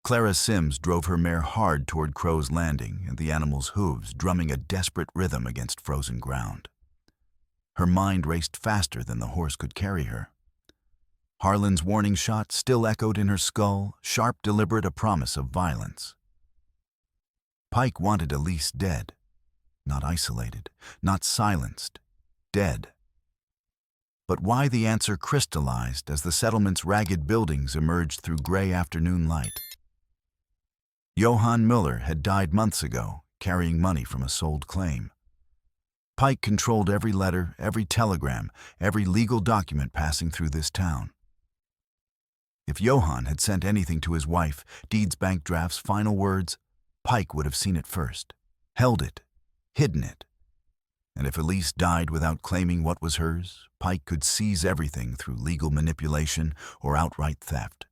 Clara Sims drove her mare hard toward Crow's Landing, and the animal's hooves drumming a desperate rhythm against frozen ground. Her mind raced faster than the horse could carry her. Harlan's warning shot still echoed in her skull, sharp, deliberate, a promise of violence. Pike wanted Elise dead, not isolated, not silenced, dead. But why? The answer crystallized as the settlement's ragged buildings emerged through gray afternoon light. Johann Müller had died months ago, carrying money from a sold claim. Pike controlled every letter, every telegram, every legal document passing through this town. If Johann had sent anything to his wife, deeds, bank drafts, final words, Pike would have seen it first, held it, hidden it. And if Elise died without claiming what was hers, Pike could seize everything through legal manipulation or outright theft.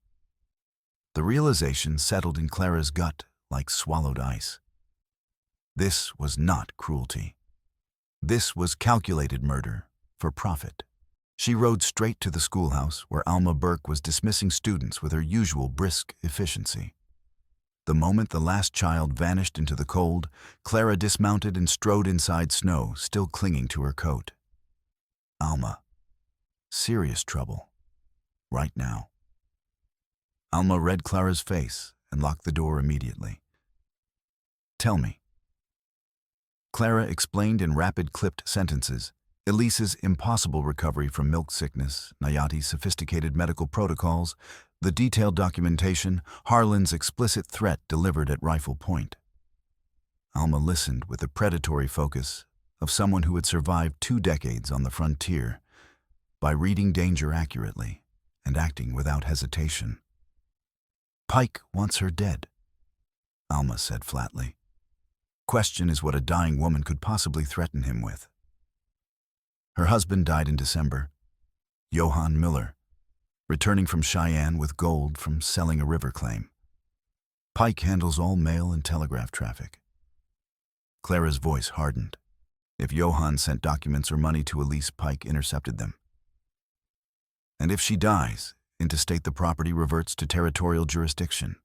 The realization settled in Clara's gut like swallowed ice. This was not cruelty. This was calculated murder for profit. She rode straight to the schoolhouse where Alma Burke was dismissing students with her usual brisk efficiency. The moment the last child vanished into the cold, Clara dismounted and strode inside Snow, still clinging to her coat. Alma. Serious trouble. Right now. Alma read Clara's face and locked the door immediately. Tell me. Clara explained in rapid, clipped sentences Elise's impossible recovery from milk sickness, Nayati's sophisticated medical protocols, the detailed documentation, Harlan's explicit threat delivered at rifle point. Alma listened with the predatory focus of someone who had survived 2 decades on the frontier by reading danger accurately and acting without hesitation. Pike wants her dead, Alma said flatly. Question is what a dying woman could possibly threaten him with. Her husband died in December, Johann Müller, returning from Cheyenne with gold from selling a river claim. Pike handles all mail and telegraph traffic. Clara's voice hardened. If Johann sent documents or money to Elise, Pike intercepted them. And if she dies, interstate the property reverts to territorial jurisdiction.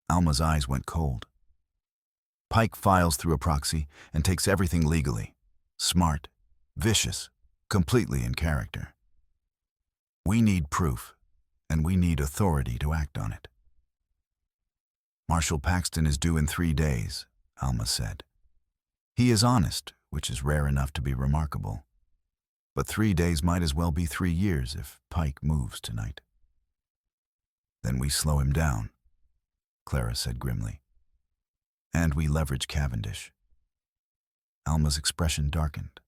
Alma's eyes went cold. Pike files through a proxy and takes everything legally. Smart, vicious, completely in character. We need proof, and we need authority to act on it. Marshal Paxton is due in 3 days, Alma said. He is honest, which is rare enough to be remarkable. But 3 days might as well be 3 years if Pike moves tonight. Then we slow him down, Clara said grimly. And we leverage Cavendish. Alma's expression darkened.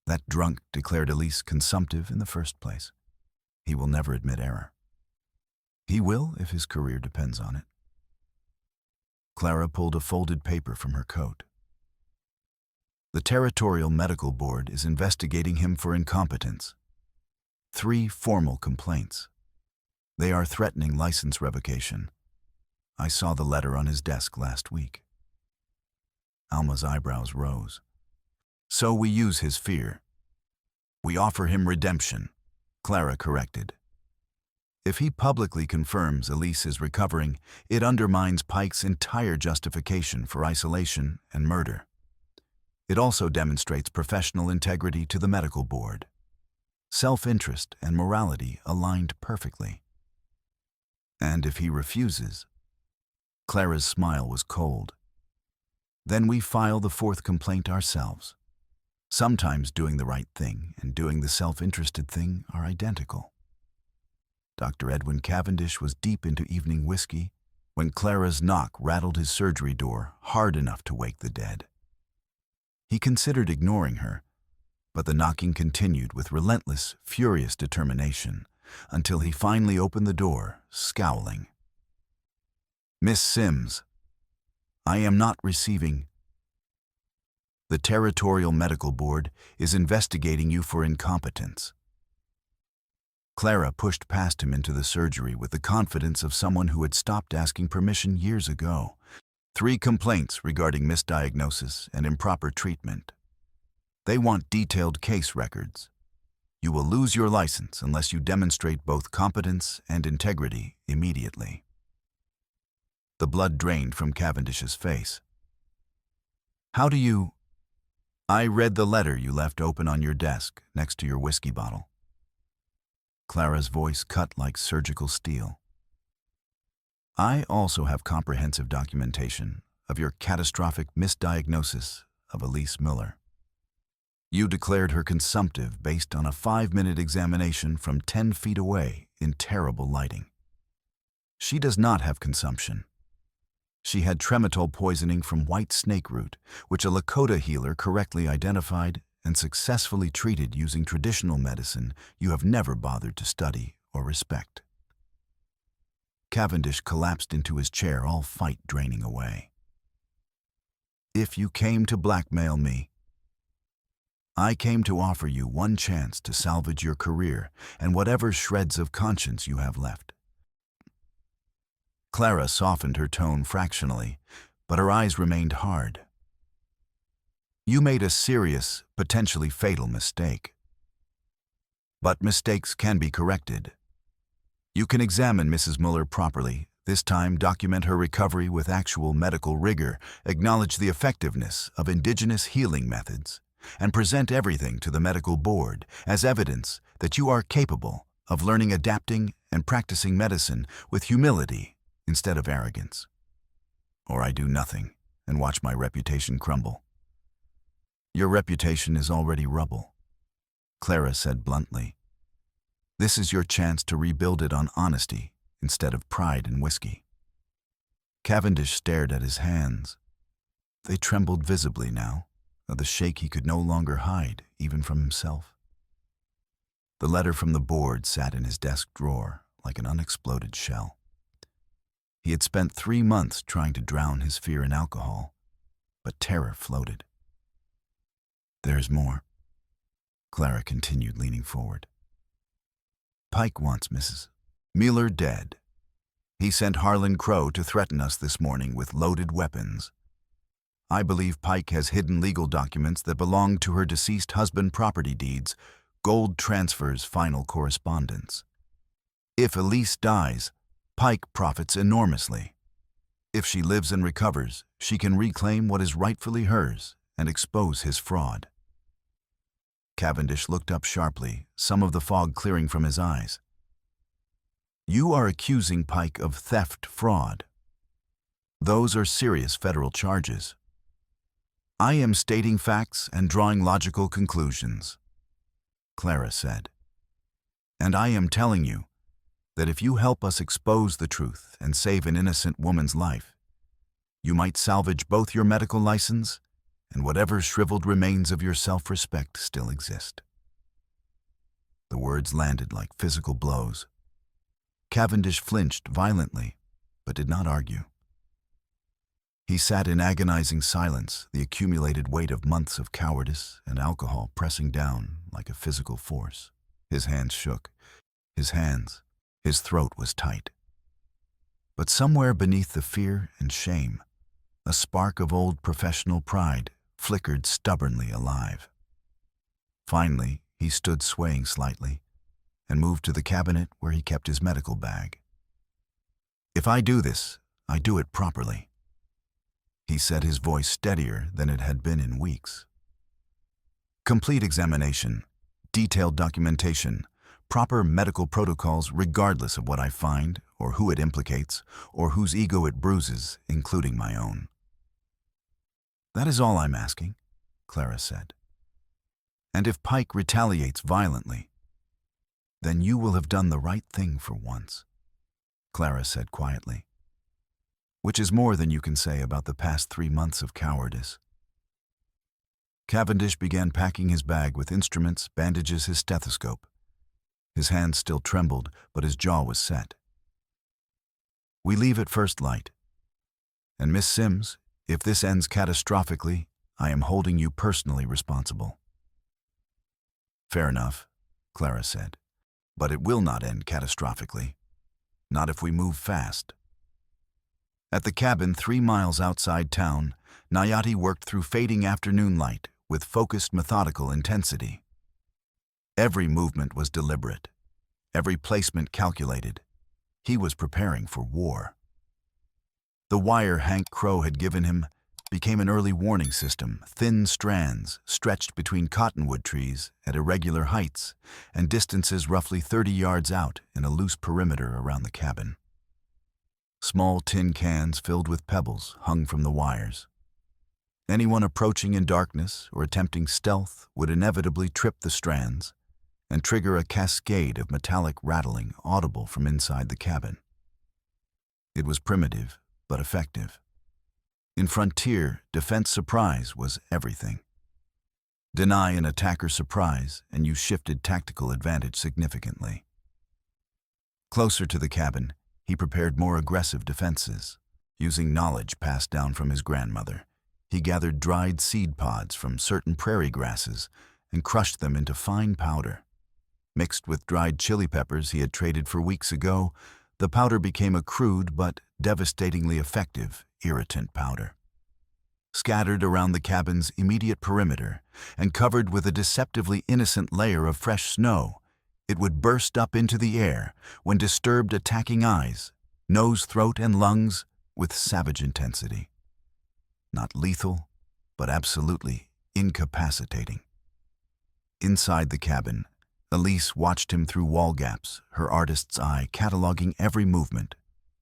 That drunk declared Elise consumptive in the first place. He will never admit error. He will if his career depends on it. Clara pulled a folded paper from her coat. The Territorial Medical Board is investigating him for incompetence. 3 formal complaints. They are threatening license revocation. I saw the letter on his desk last week. Alma's eyebrows rose. So we use his fear. We offer him redemption, Clara corrected. If he publicly confirms Elise is recovering, it undermines Pike's entire justification for isolation and murder. It also demonstrates professional integrity to the medical board. Self-interest and morality aligned perfectly. And if he refuses, Clara's smile was cold. Then we file the 4th complaint ourselves. Sometimes doing the right thing and doing the self-interested thing are identical. Dr. Edwin Cavendish was deep into evening whiskey when Clara's knock rattled his surgery door hard enough to wake the dead. He considered ignoring her, but the knocking continued with relentless, furious determination until he finally opened the door, scowling. Miss Sims, I am not receiving. The Territorial Medical Board is investigating you for incompetence. Clara pushed past him into the surgery with the confidence of someone who had stopped asking permission years ago. 3 complaints regarding misdiagnosis and improper treatment. They want detailed case records. You will lose your license unless you demonstrate both competence and integrity immediately. The blood drained from Cavendish's face. "How do you—" "I read the letter you left open on your desk next to your whiskey bottle." Clara's voice cut like surgical steel. "I also have comprehensive documentation of your catastrophic misdiagnosis of Elise Miller. You declared her consumptive based on a 5-minute examination from 10 feet away in terrible lighting. She does not have consumption. She had trematol poisoning from white snake root, which a Lakota healer correctly identified and successfully treated using traditional medicine you have never bothered to study or respect." Cavendish collapsed into his chair, all fight draining away. "If you came to blackmail me, I came to offer you one chance to salvage your career and whatever shreds of conscience you have left." Clara softened her tone fractionally, but her eyes remained hard. "You made a serious, potentially fatal mistake. But mistakes can be corrected. You can examine Mrs. Muller properly, this time document her recovery with actual medical rigor, acknowledge the effectiveness of indigenous healing methods, and present everything to the medical board as evidence that you are capable of learning, adapting, and practicing medicine with humility instead of arrogance. Or I do nothing and watch my reputation crumble." "Your reputation is already rubble," Clara said bluntly. "This is your chance to rebuild it on honesty instead of pride and whiskey." Cavendish stared at his hands. They trembled visibly now, the shake he could no longer hide, even from himself. The letter from the board sat in his desk drawer like an unexploded shell. He had spent 3 months trying to drown his fear in alcohol, but terror floated. "There's more," Clara continued, leaning forward. "Pike wants Mrs. Muller dead. He sent Harlan Crow to threaten us this morning with loaded weapons. I believe Pike has hidden legal documents that belong to her deceased husband, property deeds, gold transfers, final correspondence. If Elise dies, Pike profits enormously. If she lives and recovers, she can reclaim what is rightfully hers and expose his fraud." Cavendish looked up sharply, some of the fog clearing from his eyes. "You are accusing Pike of theft, fraud. Those are serious federal charges. I am stating facts and drawing logical conclusions," Clara said. "And I am telling you that if you help us expose the truth and save an innocent woman's life, you might salvage both your medical license and whatever shriveled remains of your self-respect still exist." The words landed like physical blows. Cavendish flinched violently, but did not argue. He sat in agonizing silence, the accumulated weight of months of cowardice and alcohol pressing down like a physical force. His hands shook. His throat was tight. But somewhere beneath the fear and shame, a spark of old professional pride flickered stubbornly alive. Finally, he stood swaying slightly and moved to the cabinet where he kept his medical bag. "If I do this, I do it properly," he said, his voice steadier than it had been in weeks. "Complete examination, detailed documentation, proper medical protocols regardless of what I find or who it implicates or whose ego it bruises, including my own." "That is all I'm asking," Clara said. "And if Pike retaliates violently, then you will have done the right thing for once," Clara said quietly. "Which is more than you can say about the past 3 months of cowardice." Cavendish began packing his bag with instruments, bandages, his stethoscope. His hands still trembled, but his jaw was set. "We leave at first light. And Miss Sims, if this ends catastrophically, I am holding you personally responsible." "Fair enough," Clara said. "But it will not end catastrophically. Not if we move fast." At the cabin 3 miles outside town, Nayati worked through fading afternoon light with focused, methodical intensity. Every movement was deliberate, every placement calculated. He was preparing for war. The wire Hank Crow had given him became an early warning system, thin strands stretched between cottonwood trees at irregular heights and distances roughly 30 yards out in a loose perimeter around the cabin. Small tin cans filled with pebbles hung from the wires. Anyone approaching in darkness or attempting stealth would inevitably trip the strands and trigger a cascade of metallic rattling audible from inside the cabin. It was primitive, but effective. In Frontier, defense surprise was everything. Deny an attacker's surprise, and you shifted tactical advantage significantly. Closer to the cabin, he prepared more aggressive defenses. Using knowledge passed down from his grandmother, he gathered dried seed pods from certain prairie grasses and crushed them into fine powder. Mixed with dried chili peppers he had traded for weeks ago, the powder became a crude but devastatingly effective irritant powder. Scattered around the cabin's immediate perimeter and covered with a deceptively innocent layer of fresh snow, it would burst up into the air when disturbed, attacking eyes, nose, throat, and lungs with savage intensity. Not lethal, but absolutely incapacitating. Inside the cabin, Elise watched him through wall gaps, her artist's eye cataloging every movement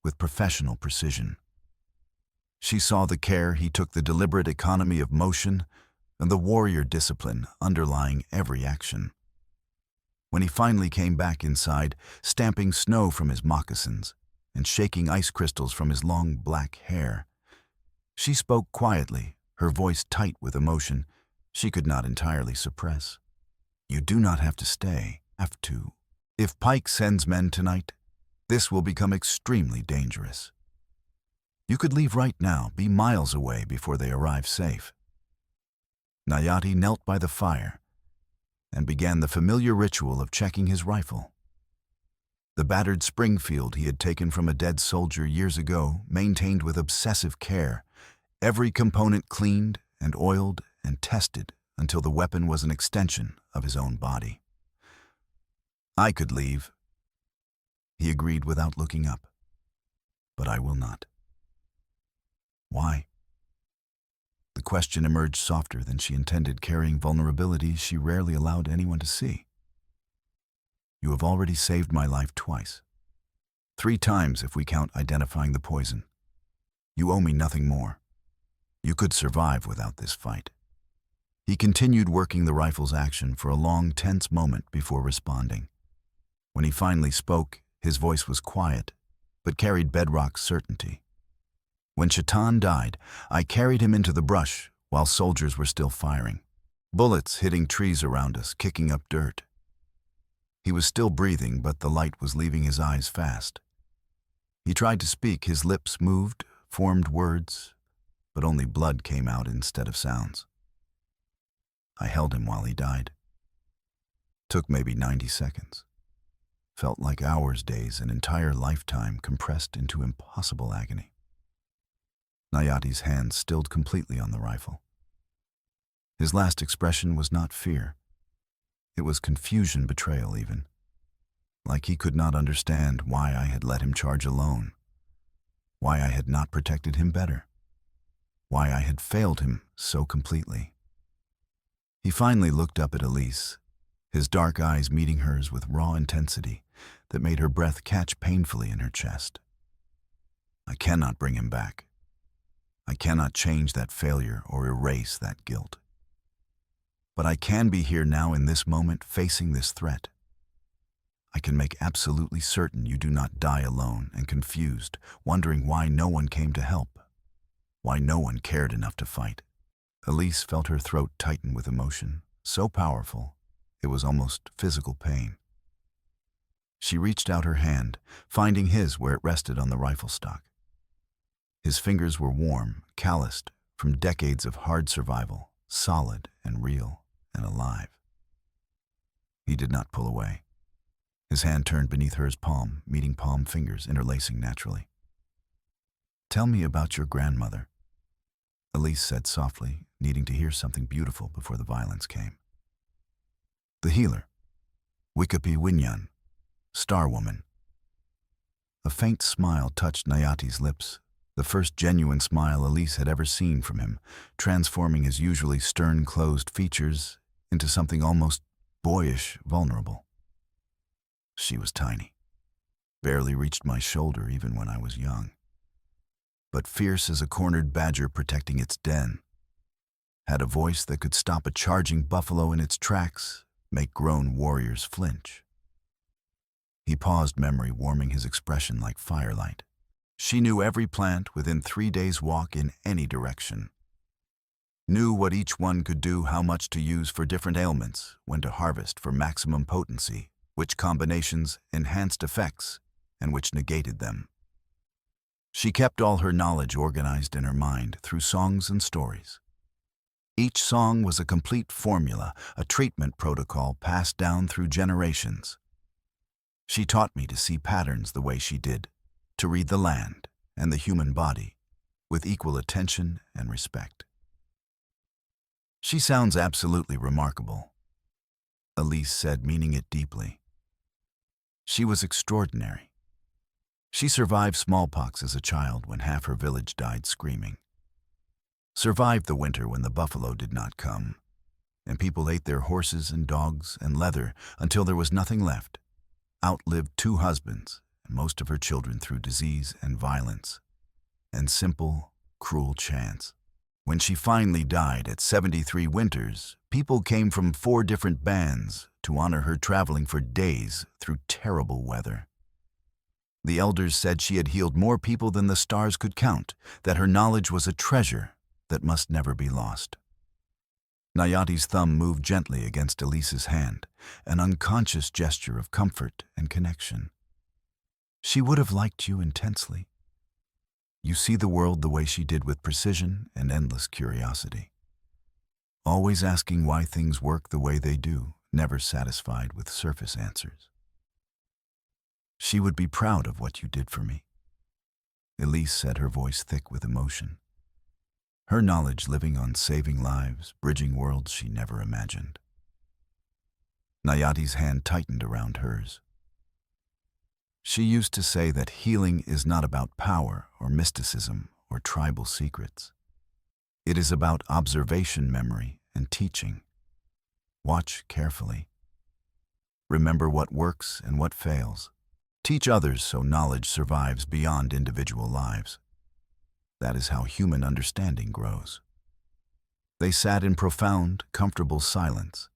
with professional precision. She saw the care he took, the deliberate economy of motion, and the warrior discipline underlying every action. When he finally came back inside, stamping snow from his moccasins and shaking ice crystals from his long black hair, she spoke quietly, her voice tight with emotion she could not entirely suppress. "You do not have to stay, have to. If Pike sends men tonight, this will become extremely dangerous. You could leave right now, be miles away before they arrive safe." Nayati knelt by the fire and began the familiar ritual of checking his rifle. The battered Springfield he had taken from a dead soldier years ago, maintained with obsessive care, every component cleaned and oiled and tested until the weapon was an extension of his own body. "I could leave," he agreed without looking up, "but I will not." "Why?" The question emerged softer than she intended, carrying vulnerabilities she rarely allowed anyone to see. "You have already saved my life twice. 3 times if we count identifying the poison. You owe me nothing more. You could survive without this fight." He continued working the rifle's action for a long, tense moment before responding. When he finally spoke, his voice was quiet, but carried bedrock certainty. "When Shaitan died, I carried him into the brush while soldiers were still firing. Bullets hitting trees around us, kicking up dirt. He was still breathing, but the light was leaving his eyes fast. He tried to speak, his lips moved, formed words, but only blood came out instead of sounds. I held him while he died. Took maybe 90 seconds. Felt like hours, days, an entire lifetime compressed into impossible agony." Nayati's hand stilled completely on the rifle. His last expression was not fear. It was confusion, betrayal even. Like he could not understand why I had let him charge alone, why I had not protected him better, why I had failed him so completely. He finally looked up at Elise, his dark eyes meeting hers with raw intensity that made her breath catch painfully in her chest. "I cannot bring him back. I cannot change that failure or erase that guilt. But I can be here now in this moment facing this threat. I can make absolutely certain you do not die alone and confused, wondering why no one came to help, why no one cared enough to fight." Elise felt her throat tighten with emotion, so powerful it was almost physical pain. She reached out her hand, finding his where it rested on the rifle stock. His fingers were warm, calloused from decades of hard survival, solid and real and alive. He did not pull away. His hand turned beneath hers palm, meeting palm fingers interlacing naturally. "Tell me about your grandmother," Elise said softly, needing to hear something beautiful before the violence came. "The healer, Wikapi Winyan, Star Woman." A faint smile touched Nayati's lips, the first genuine smile Elise had ever seen from him, transforming his usually stern, closed features into something almost boyish, vulnerable. She was tiny, barely reached my shoulder even when I was young, but fierce as a cornered badger protecting its den, had a voice that could stop a charging buffalo in its tracks, make grown warriors flinch. He paused, memory warming his expression like firelight. She knew every plant within 3 days' walk in any direction. Knew what each one could do, how much to use for different ailments, when to harvest for maximum potency, which combinations enhanced effects and which negated them. She kept all her knowledge organized in her mind through songs and stories. Each song was a complete formula, a treatment protocol passed down through generations. She taught me to see patterns the way she did, to read the land and the human body with equal attention and respect. She sounds absolutely remarkable, Elise said, meaning it deeply. She was extraordinary. She survived smallpox as a child when half her village died screaming. Survived the winter when the buffalo did not come, and people ate their horses and dogs and leather until there was nothing left. Outlived 2 husbands and most of her children through disease and violence, and simple, cruel chance. When she finally died at 73 winters, people came from 4 different bands to honor her, traveling for days through terrible weather. The elders said she had healed more people than the stars could count, that her knowledge was a treasure that must never be lost. Nayati's thumb moved gently against Elise's hand, an unconscious gesture of comfort and connection. She would have liked you intensely. You see the world the way she did, with precision and endless curiosity. Always asking why things work the way they do, never satisfied with surface answers. She would be proud of what you did for me, Elise said, her voice thick with emotion. Her knowledge living on saving lives, bridging worlds she never imagined. Nayati's hand tightened around hers. She used to say that healing is not about power or mysticism or tribal secrets. It is about observation, memory, and teaching. Watch carefully. Remember what works and what fails. Teach others so knowledge survives beyond individual lives. That is how human understanding grows. They sat in profound, comfortable silence,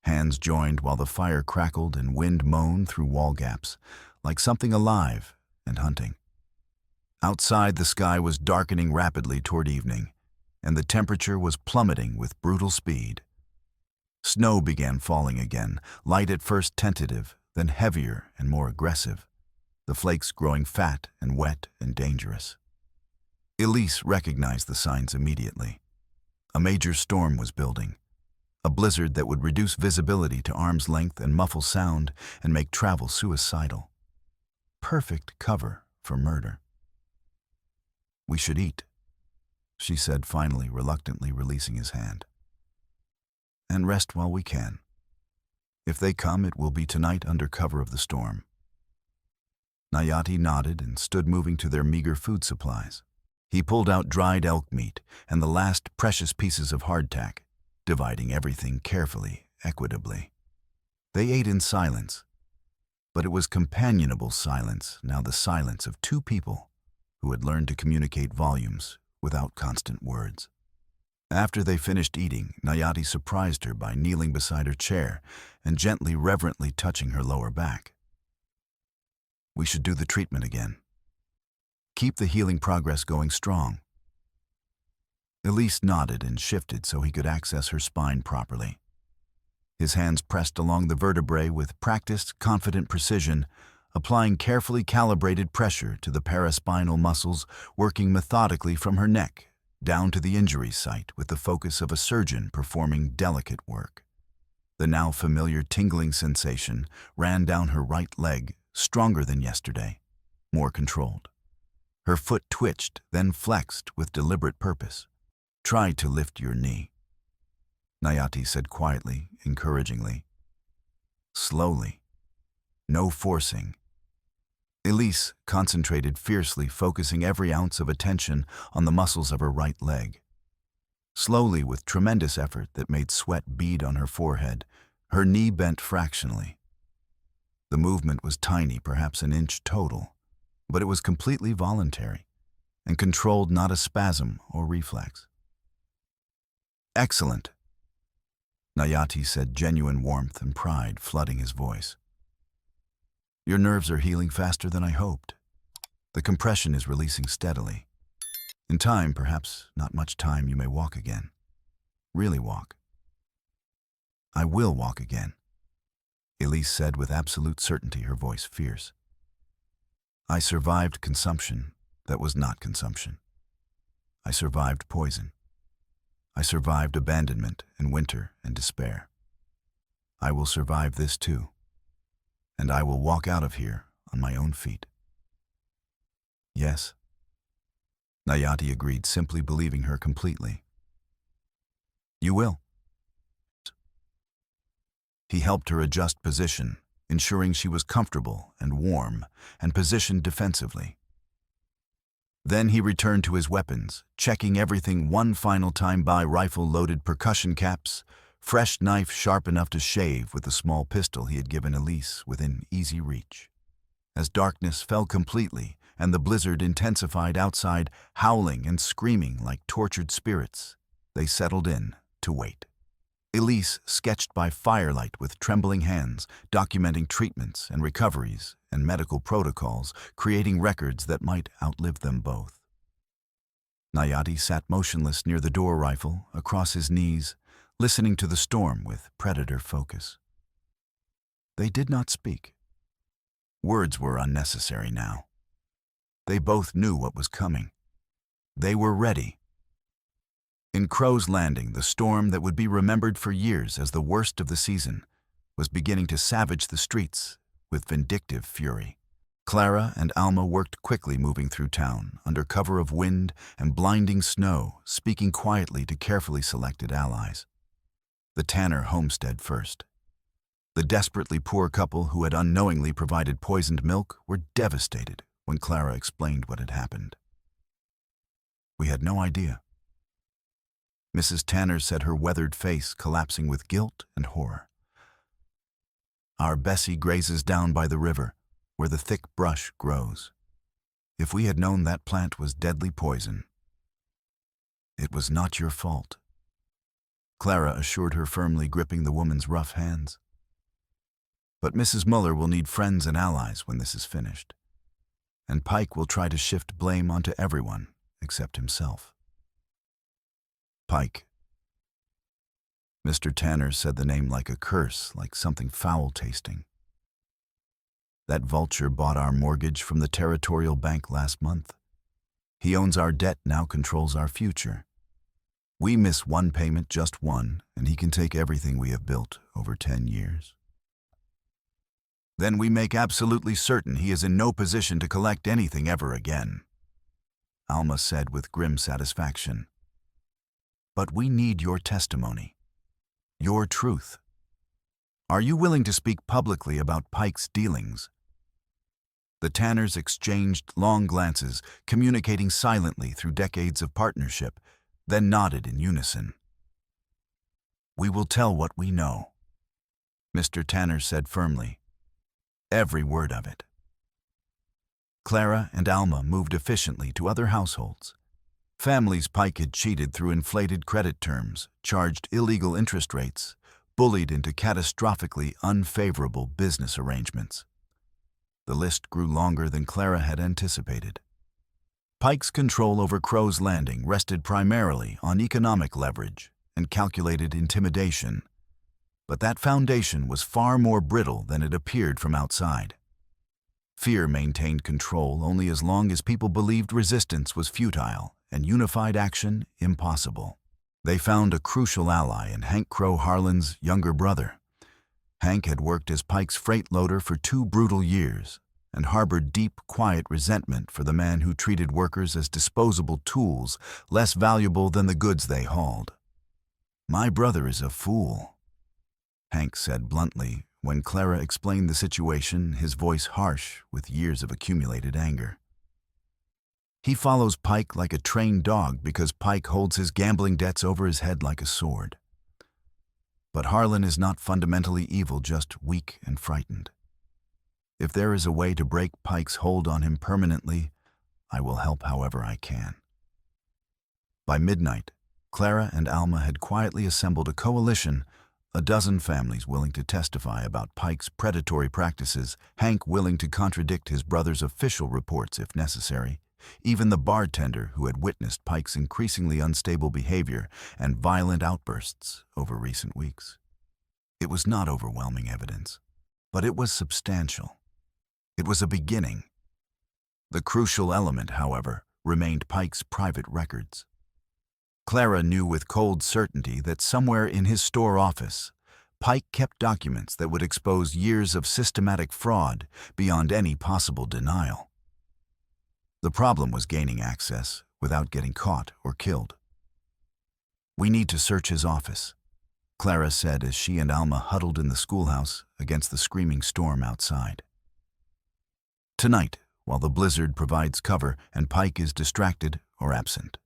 hands joined while the fire crackled and wind moaned through wall gaps, like something alive and hunting. Outside, the sky was darkening rapidly toward evening, and the temperature was plummeting with brutal speed. Snow began falling again, light at first, tentative, then heavier and more aggressive, the flakes growing fat and wet and dangerous. Elise recognized the signs immediately. A major storm was building, a blizzard that would reduce visibility to arm's length and muffle sound and make travel suicidal. Perfect cover for murder. We should eat, she said, finally, reluctantly releasing his hand. And rest while we can. If they come, it will be tonight under cover of the storm. Nayati nodded and stood, moving to their meager food supplies. He pulled out dried elk meat and the last precious pieces of hardtack, dividing everything carefully, equitably. They ate in silence, but it was companionable silence, now the silence of 2 people who had learned to communicate volumes without constant words. After they finished eating, Nayati surprised her by kneeling beside her chair and gently, reverently touching her lower back. We should do the treatment again. Keep the healing progress going strong. Elise nodded and shifted so he could access her spine properly. His hands pressed along the vertebrae with practiced, confident precision, applying carefully calibrated pressure to the paraspinal muscles, working methodically from her neck down to the injury site with the focus of a surgeon performing delicate work. The now familiar tingling sensation ran down her right leg, stronger than yesterday, more controlled. Her foot twitched, then flexed with deliberate purpose. Try to lift your knee, Nayati said quietly, encouragingly. Slowly. No forcing. Elise concentrated fiercely, focusing every ounce of attention on the muscles of her right leg. Slowly, with tremendous effort that made sweat bead on her forehead, her knee bent fractionally. The movement was tiny, perhaps an inch total, but it was completely voluntary and controlled, not a spasm or reflex. "Excellent," Nayati said, genuine warmth and pride flooding his voice. "Your nerves are healing faster than I hoped. The compression is releasing steadily. In time, perhaps not much time, you may walk again. Really walk." "I will walk again," Elise said with absolute certainty, her voice fierce. "I survived consumption that was not consumption. I survived poison. I survived abandonment and winter and despair. I will survive this too. And I will walk out of here on my own feet." "Yes," Nayati agreed, simply believing her completely. "You will." He helped her adjust position, ensuring she was comfortable and warm and positioned defensively. Then he returned to his weapons, checking everything one final time: rifle-loaded percussion caps, fresh knife sharp enough to shave with the small pistol he had given Elise within easy reach. As darkness fell completely and the blizzard intensified outside, howling and screaming like tortured spirits, they settled in to wait. Elise sketched by firelight with trembling hands, documenting treatments and recoveries and medical protocols, creating records that might outlive them both. Nayati sat motionless near the door, rifle across his knees, listening to the storm with predator focus. They did not speak. Words were unnecessary now. They both knew what was coming. They were ready. In Crow's Landing, the storm that would be remembered for years as the worst of the season was beginning to savage the streets with vindictive fury. Clara and Alma worked quickly, moving through town under cover of wind and blinding snow, speaking quietly to carefully selected allies. The Tanner homestead first. The desperately poor couple who had unknowingly provided poisoned milk were devastated when Clara explained what had happened. "We had no idea," Mrs. Tanner said, her weathered face collapsing with guilt and horror. "Our Bessie grazes down by the river, where the thick brush grows. If we had known that plant was deadly poison." "It was not your fault," Clara assured her, firmly gripping the woman's rough hands. "But Mrs. Muller will need friends and allies when this is finished. And Pike will try to shift blame onto everyone except himself." "Pike." Mr. Tanner said the name like a curse, like something foul-tasting. "That vulture bought our mortgage from the Territorial Bank last month. He owns our debt, now controls our future. We miss one payment, just one, and he can take everything we have built over 10 years. Then we make absolutely certain he is in no position to collect anything ever again," Alma said with grim satisfaction. "But we need your testimony, your truth. Are you willing to speak publicly about Pike's dealings?" The Tanners exchanged long glances, communicating silently through decades of partnership, then nodded in unison. "We will tell what we know," Mr. Tanner said firmly. "Every word of it." Clara and Alma moved efficiently to other households. Families Pike had cheated through inflated credit terms, charged illegal interest rates, bullied into catastrophically unfavorable business arrangements. The list grew longer than Clara had anticipated. Pike's control over Crow's Landing rested primarily on economic leverage and calculated intimidation, but that foundation was far more brittle than it appeared from outside. Fear maintained control only as long as people believed resistance was futile and unified action impossible. They found a crucial ally in Hank Crow Harlan's younger brother. Hank had worked as Pike's freight loader for 2 brutal years and harbored deep, quiet resentment for the man who treated workers as disposable tools, less valuable than the goods they hauled. "My brother is a fool," Hank said bluntly When Clara explained the situation, his voice harsh with years of accumulated anger. He follows Pike like a trained dog because Pike holds his gambling debts over his head like a sword. But Harlan is not fundamentally evil, just weak and frightened. If there is a way to break Pike's hold on him permanently, I will help however I can. By midnight, Clara and Alma had quietly assembled a coalition, a dozen families willing to testify about Pike's predatory practices, Hank willing to contradict his brother's official reports if necessary, even the bartender who had witnessed Pike's increasingly unstable behavior and violent outbursts over recent weeks. It was not overwhelming evidence, but it was substantial. It was a beginning. The crucial element, however, remained Pike's private records. Clara knew with cold certainty that somewhere in his store office, Pike kept documents that would expose years of systematic fraud beyond any possible denial. The problem was gaining access without getting caught or killed. "We need to search his office," Clara said as she and Alma huddled in the schoolhouse against the screaming storm outside. "Tonight, while the blizzard provides cover and Pike is distracted or absent.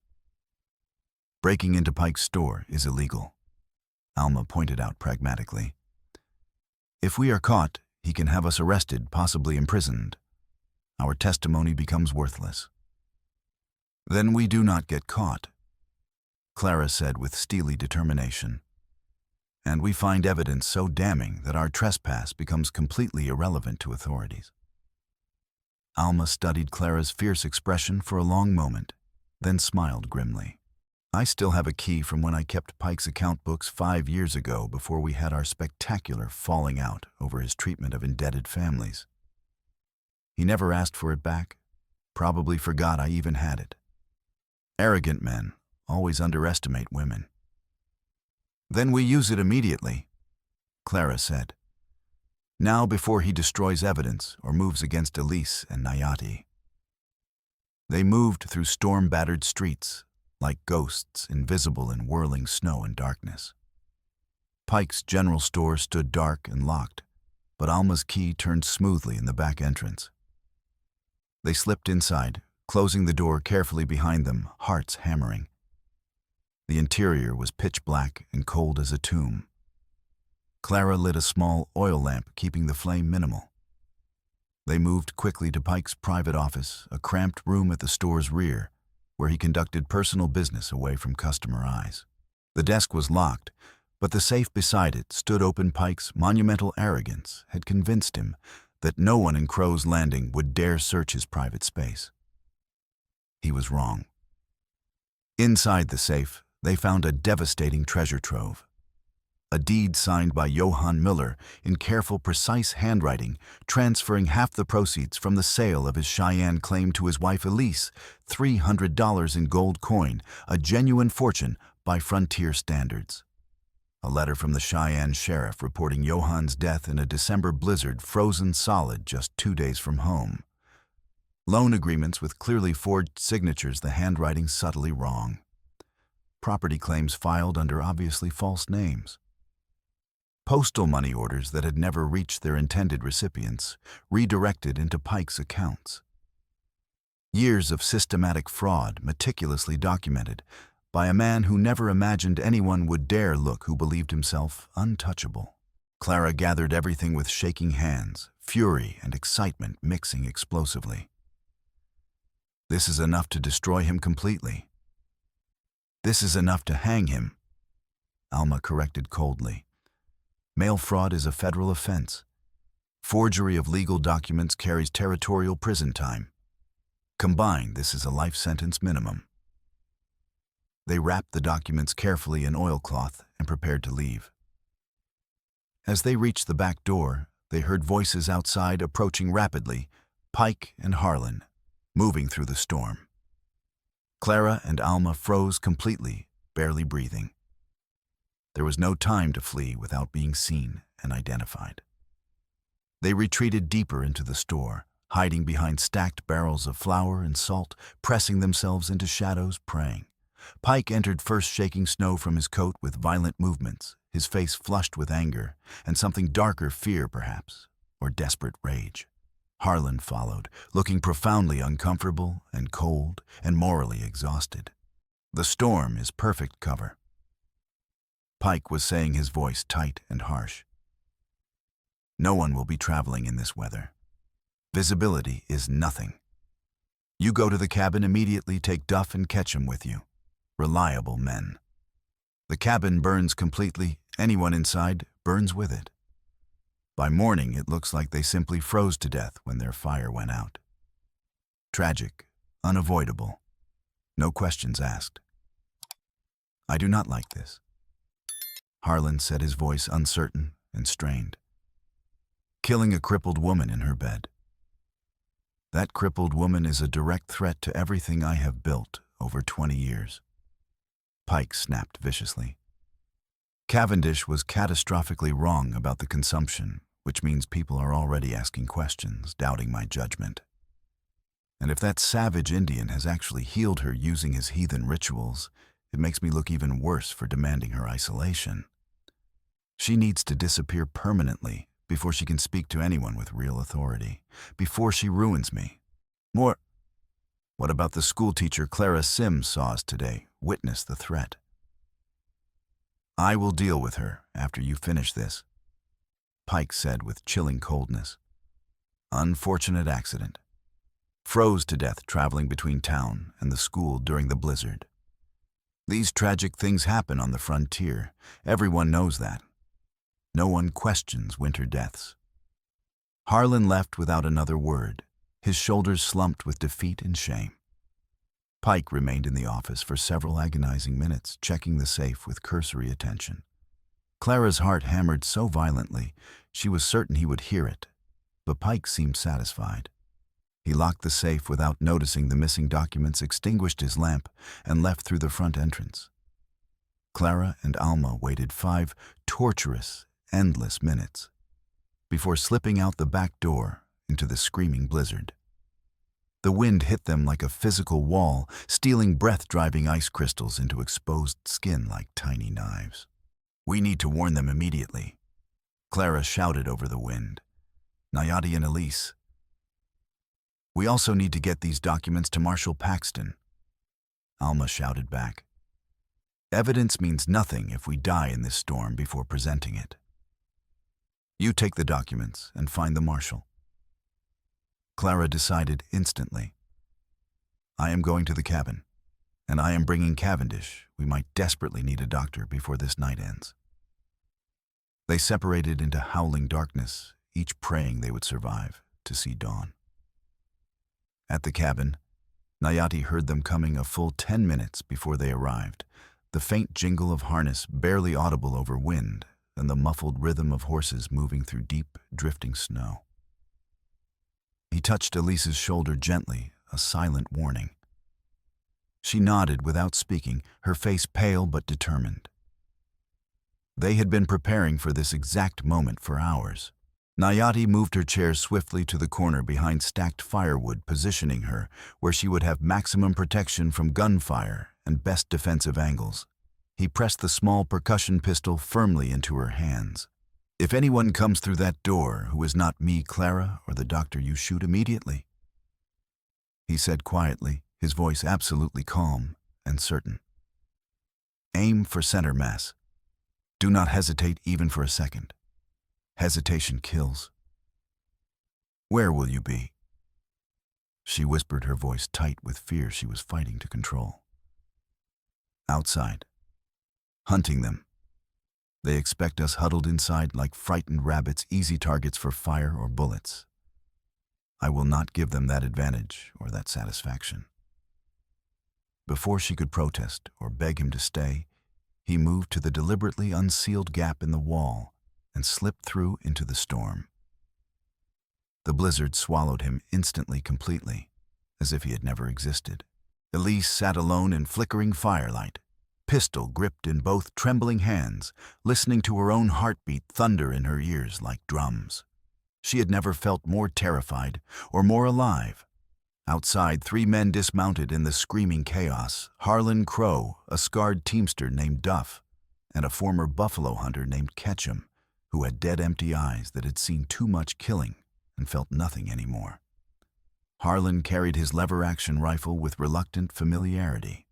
Breaking into Pike's store is illegal," Alma pointed out pragmatically. "If we are caught, he can have us arrested, possibly imprisoned. Our testimony becomes worthless." "Then we do not get caught," Clara said with steely determination. "And we find evidence so damning that our trespass becomes completely irrelevant to authorities." Alma studied Clara's fierce expression for a long moment, then smiled grimly. "I still have a key from when I kept Pike's account books 5 years ago before we had our spectacular falling out over his treatment of indebted families. He never asked for it back, probably forgot I even had it. Arrogant men always underestimate women." "Then we use it immediately," Clara said. "Now before he destroys evidence or moves against Elise and Nayati." They moved through storm-battered streets, like ghosts invisible in whirling snow and darkness. Pike's general store stood dark and locked, but Alma's key turned smoothly in the back entrance. They slipped inside, closing the door carefully behind them, hearts hammering. The interior was pitch black and cold as a tomb. Clara lit a small oil lamp, keeping the flame minimal. They moved quickly to Pike's private office, a cramped room at the store's rear, where he conducted personal business away from customer eyes. The desk was locked, but the safe beside it stood open. Pike's monumental arrogance had convinced him that no one in Crow's Landing would dare search his private space. He was wrong. Inside the safe, they found a devastating treasure trove. A deed signed by Johann Miller in careful, precise handwriting, transferring half the proceeds from the sale of his Cheyenne claim to his wife Elise, $300 in gold coin, a genuine fortune by frontier standards. A letter from the Cheyenne sheriff reporting Johann's death in a December blizzard, frozen solid just 2 days from home. Loan agreements with clearly forged signatures, the handwriting subtly wrong. Property claims filed under obviously false names. Postal money orders that had never reached their intended recipients, redirected into Pike's accounts. Years of systematic fraud meticulously documented by a man who never imagined anyone would dare look, who believed himself untouchable. Clara gathered everything with shaking hands, fury and excitement mixing explosively. "This is enough to destroy him completely." "This is enough to hang him," Alma corrected coldly. "Mail fraud is a federal offense. Forgery of legal documents carries territorial prison time. Combined, this is a life sentence minimum." They wrapped the documents carefully in oilcloth and prepared to leave. As they reached the back door, they heard voices outside approaching rapidly, Pike and Harlan, moving through the storm. Clara and Alma froze completely, barely breathing. There was no time to flee without being seen and identified. They retreated deeper into the store, hiding behind stacked barrels of flour and salt, pressing themselves into shadows, praying. Pike entered first, shaking snow from his coat with violent movements, his face flushed with anger, and something darker, fear perhaps, or desperate rage. Harlan followed, looking profoundly uncomfortable and cold and morally exhausted. "The storm is perfect cover," Pike was saying, his voice tight and harsh. "No one will be traveling in this weather. Visibility is nothing. You go to the cabin immediately, take Duff and Ketchum with you. Reliable men. The cabin burns completely, anyone inside burns with it. By morning, it looks like they simply froze to death when their fire went out. Tragic, unavoidable, no questions asked." "I do not like this," Harlan said, his voice uncertain and strained. "Killing a crippled woman in her bed. That crippled woman is a direct threat to everything I have built over 20 years. Pike snapped viciously. Cavendish was catastrophically wrong about the consumption, which means people are already asking questions, doubting my judgment. And if that savage Indian has actually healed her using his heathen rituals, it makes me look even worse for demanding her isolation. She needs to disappear permanently before she can speak to anyone with real authority, before she ruins me. More, what about the schoolteacher Clara Sims saw us today, witness the threat? I will deal with her after you finish this," Pike said with chilling coldness. "Unfortunate accident. Froze to death traveling between town and the school during the blizzard. These tragic things happen on the frontier. Everyone knows that. No one questions winter deaths." Harlan left without another word, his shoulders slumped with defeat and shame. Pike remained in the office for several agonizing minutes, checking the safe with cursory attention. Clara's heart hammered so violently, she was certain he would hear it, but Pike seemed satisfied. He locked the safe without noticing the missing documents, extinguished his lamp, and left through the front entrance. Clara and Alma waited 5 torturous, endless minutes before slipping out the back door into the screaming blizzard. The wind hit them like a physical wall, stealing breath-driving ice crystals into exposed skin like tiny knives. "We need to warn them immediately," Clara shouted over the wind. "Nayati and Elise. We also need to get these documents to Marshal Paxton," Alma shouted back. "Evidence means nothing if we die in this storm before presenting it. You take the documents and find the marshal." Clara decided instantly. "I am going to the cabin, and I am bringing Cavendish. We might desperately need a doctor before this night ends." They separated into howling darkness, each praying they would survive to see dawn. At the cabin, Nayati heard them coming a full 10 minutes before they arrived, the faint jingle of harness barely audible over wind, and the muffled rhythm of horses moving through deep, drifting snow. He touched Elise's shoulder gently, a silent warning. She nodded without speaking, her face pale but determined. They had been preparing for this exact moment for hours. Nayati moved her chair swiftly to the corner behind stacked firewood, positioning her where she would have maximum protection from gunfire and best defensive angles. He pressed the small percussion pistol firmly into her hands. "If anyone comes through that door who is not me, Clara, or the doctor, you shoot immediately," he said quietly, his voice absolutely calm and certain. "Aim for center mass. Do not hesitate even for a second. Hesitation kills." "Where will you be?" She whispered, her voice tight with fear she was fighting to control. "Outside. Hunting them. They expect us huddled inside like frightened rabbits, easy targets for fire or bullets. I will not give them that advantage or that satisfaction." Before she could protest or beg him to stay, he moved to the deliberately unsealed gap in the wall and slipped through into the storm. The blizzard swallowed him instantly, completely, as if he had never existed. Elise sat alone in flickering firelight, pistol gripped in both trembling hands, listening to her own heartbeat thunder in her ears like drums. She had never felt more terrified or more alive. Outside, three men dismounted in the screaming chaos: Harlan Crow, a scarred teamster named Duff, and a former buffalo hunter named Ketchum, who had dead empty eyes that had seen too much killing and felt nothing anymore. Harlan carried his lever-action rifle with reluctant familiarity.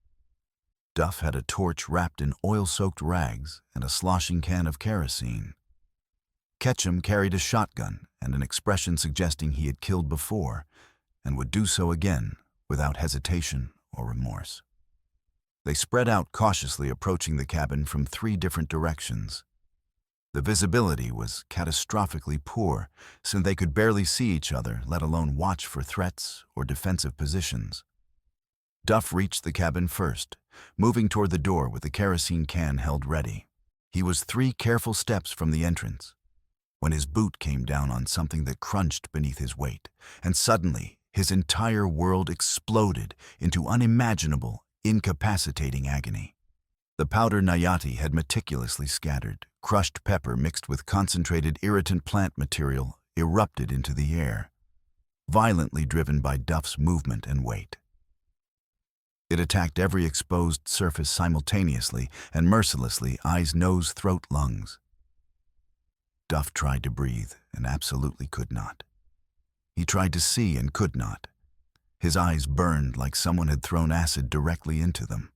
Duff had a torch wrapped in oil-soaked rags and a sloshing can of kerosene. Ketchum carried a shotgun and an expression suggesting he had killed before and would do so again without hesitation or remorse. They spread out cautiously, approaching the cabin from three different directions. The visibility was catastrophically poor, since they could barely see each other, let alone watch for threats or defensive positions. Duff reached the cabin first, moving toward the door with the kerosene can held ready. He was 3 careful steps from the entrance when his boot came down on something that crunched beneath his weight, and suddenly his entire world exploded into unimaginable, incapacitating agony. The powder Nayati had meticulously scattered, crushed pepper mixed with concentrated irritant plant material erupted into the air, violently driven by Duff's movement and weight. It attacked every exposed surface simultaneously and mercilessly: eyes, nose, throat, lungs. Duff tried to breathe and absolutely could not. He tried to see and could not. His eyes burned like someone had thrown acid directly into them.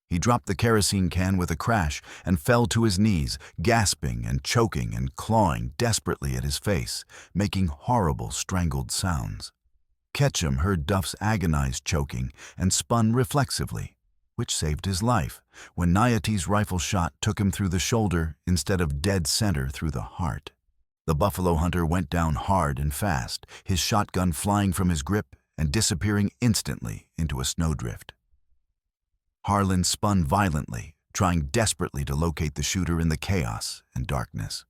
He dropped the kerosene can with a crash and fell to his knees, gasping and choking and clawing desperately at his face, making horrible strangled sounds. Ketchum heard Duff's agonized choking and spun reflexively, which saved his life when Nayati's rifle shot took him through the shoulder instead of dead center through the heart. The buffalo hunter went down hard and fast, his shotgun flying from his grip and disappearing instantly into a snowdrift. Harlan spun violently, trying desperately to locate the shooter in the chaos and darkness.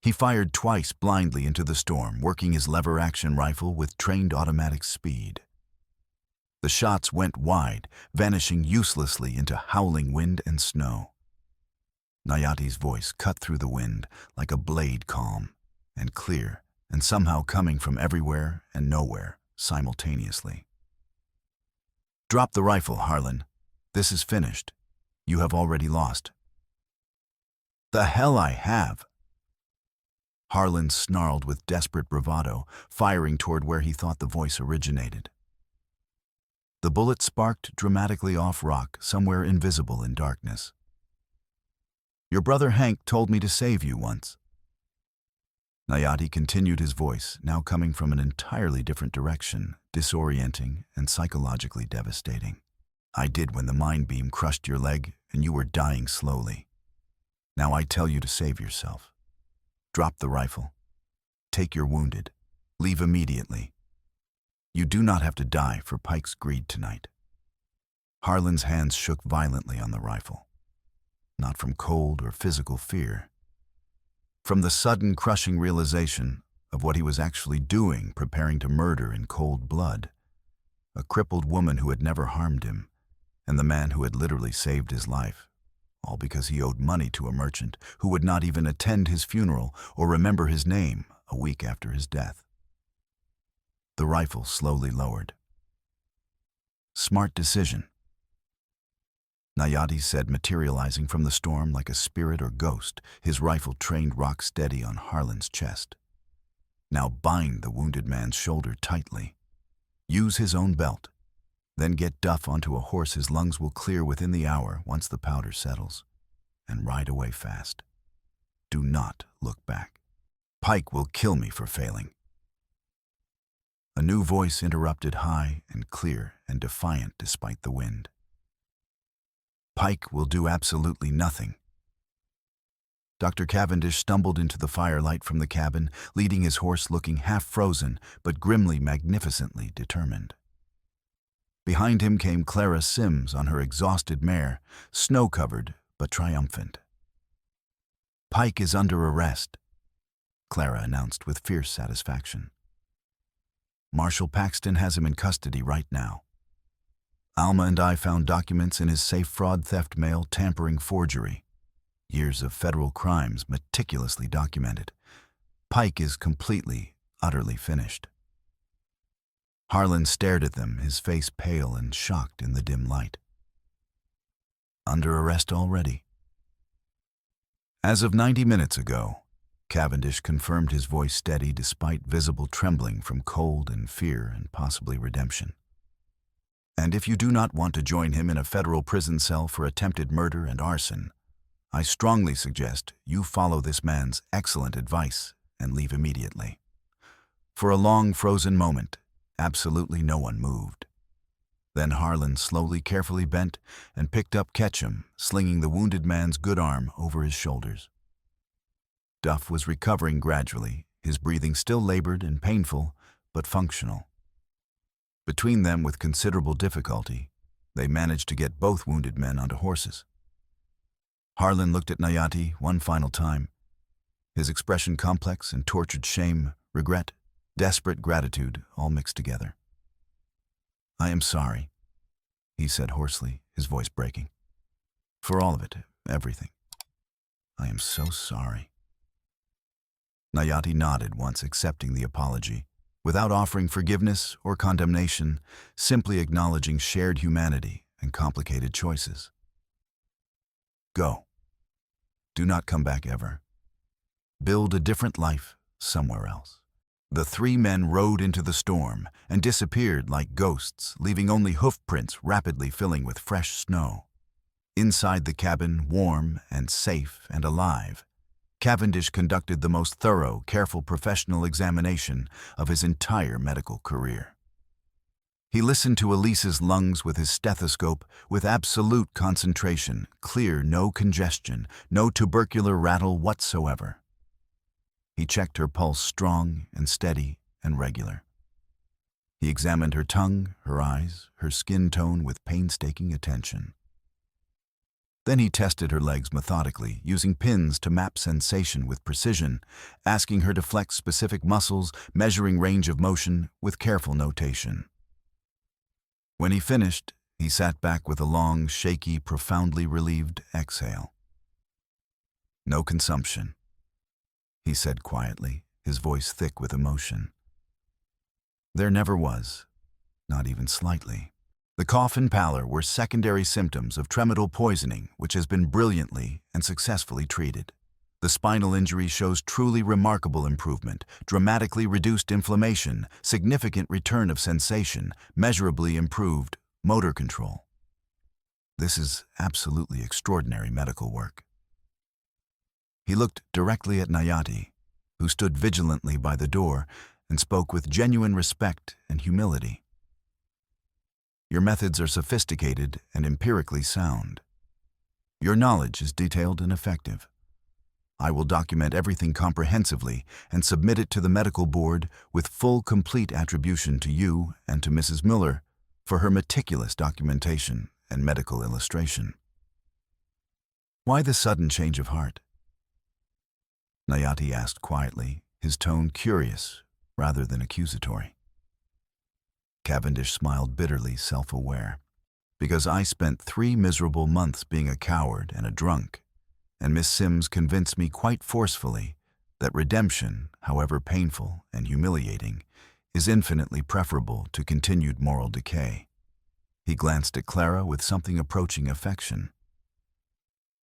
He fired twice blindly into the storm, working his lever-action rifle with trained automatic speed. The shots went wide, vanishing uselessly into howling wind and snow. Nayati's voice cut through the wind like a blade, calm and clear, and somehow coming from everywhere and nowhere simultaneously. "Drop the rifle, Harlan. This is finished. You have already lost." "The hell I have!" Harlan snarled with desperate bravado, firing toward where he thought the voice originated. The bullet sparked dramatically off rock, somewhere invisible in darkness. "Your brother Hank told me to save you once." Nayati continued, his voice now coming from an entirely different direction, disorienting and psychologically devastating. "I did when the mine beam crushed your leg and you were dying slowly. Now I tell you to save yourself. Drop the rifle. Take your wounded. Leave immediately. You do not have to die for Pike's greed tonight." Harlan's hands shook violently on the rifle. Not from cold or physical fear. From the sudden crushing realization of what he was actually doing, preparing to murder in cold blood. A crippled woman who had never harmed him, and the man who had literally saved his life, all because he owed money to a merchant who would not even attend his funeral or remember his name a week after his death. The rifle slowly lowered. "Smart decision," Nayati said, materializing from the storm like a spirit or ghost, his rifle trained rock steady on Harlan's chest. "Now bind the wounded man's shoulder tightly. Use his own belt. Then get Duff onto a horse his lungs will clear within the hour once the powder settles. And ride away fast. Do not look back. Pike will kill me for failing." A new voice interrupted, high and clear and defiant despite the wind. "Pike will do absolutely nothing." Dr. Cavendish stumbled into the firelight from the cabin, leading his horse looking half frozen but grimly, magnificently determined. Behind him came Clara Sims on her exhausted mare, snow-covered but triumphant. "Pike is under arrest," Clara announced with fierce satisfaction. "Marshal Paxton has him in custody right now. Alma and I found documents in his safe, fraud, theft, mail, tampering, forgery. Years of federal crimes meticulously documented. Pike is completely, utterly finished." Harlan stared at them, his face pale and shocked in the dim light. Under arrest already? As of 90 minutes ago, Cavendish confirmed, his voice steady despite visible trembling from cold and fear and possibly redemption. And if you do not want to join him in a federal prison cell for attempted murder and arson, I strongly suggest you follow this man's excellent advice and leave immediately. For a long frozen moment, absolutely no one moved. Then Harlan slowly, carefully bent and picked up Ketchum, slinging the wounded man's good arm over his shoulders. Duff was recovering gradually, his breathing still labored and painful, but functional. Between them, with considerable difficulty, they managed to get both wounded men onto horses. Harlan looked at Nayati one final time, his expression complex and tortured shame, regret, desperate gratitude, all mixed together. "I am sorry," he said hoarsely, his voice breaking. "For all of it, everything. I am so sorry." Nayati nodded, once accepting the apology, without offering forgiveness or condemnation, simply acknowledging shared humanity and complicated choices. "Go. Do not come back ever. Build a different life somewhere else." The three men rode into the storm and disappeared like ghosts, leaving only hoof prints rapidly filling with fresh snow. Inside the cabin, warm and safe and alive, Cavendish conducted the most thorough, careful professional examination of his entire medical career. He listened to Elise's lungs with his stethoscope with absolute concentration, clear, no congestion, no tubercular rattle whatsoever. He checked her pulse, strong and steady and regular. He examined her tongue, her eyes, her skin tone with painstaking attention. Then he tested her legs methodically, using pins to map sensation with precision, asking her to flex specific muscles, measuring range of motion with careful notation. When he finished, he sat back with a long, shaky, profoundly relieved exhale. "No consumption," he said quietly, his voice thick with emotion. "There never was, not even slightly." The cough and pallor were secondary symptoms of tremetal poisoning, which has been brilliantly and successfully treated. The spinal injury shows truly remarkable improvement, dramatically reduced inflammation, significant return of sensation, measurably improved motor control. This is absolutely extraordinary medical work. He looked directly at Nayati, who stood vigilantly by the door, and spoke with genuine respect and humility. "Your methods are sophisticated and empirically sound. Your knowledge is detailed and effective. I will document everything comprehensively and submit it to the medical board with full, complete attribution to you and to Mrs. Miller for her meticulous documentation and medical illustration." "Why the sudden change of heart?" Nayati asked quietly, his tone curious rather than accusatory. Cavendish smiled bitterly, self-aware. "Because I spent 3 miserable months being a coward and a drunk, and Miss Sims convinced me quite forcefully that redemption, however painful and humiliating, is infinitely preferable to continued moral decay." He glanced at Clara with something approaching affection.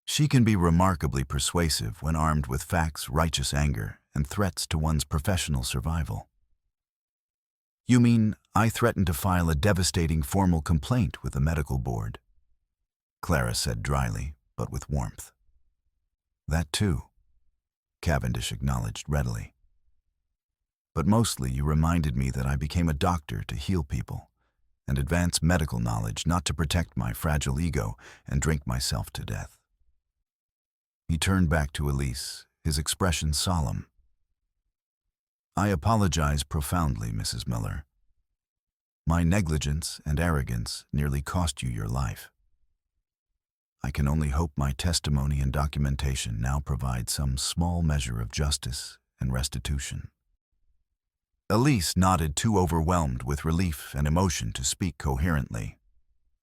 "She can be remarkably persuasive when armed with facts, righteous anger, and threats to one's professional survival." "You mean I threatened to file a devastating formal complaint with the medical board?" Clara said dryly, but with warmth. "That too," Cavendish acknowledged readily. "But mostly you reminded me that I became a doctor to heal people and advance medical knowledge, not to protect my fragile ego and drink myself to death." He turned back to Elise, his expression solemn. "I apologize profoundly, Mrs. Miller. My negligence and arrogance nearly cost you your life. I can only hope my testimony and documentation now provide some small measure of justice and restitution." Elise nodded, too overwhelmed with relief and emotion to speak coherently.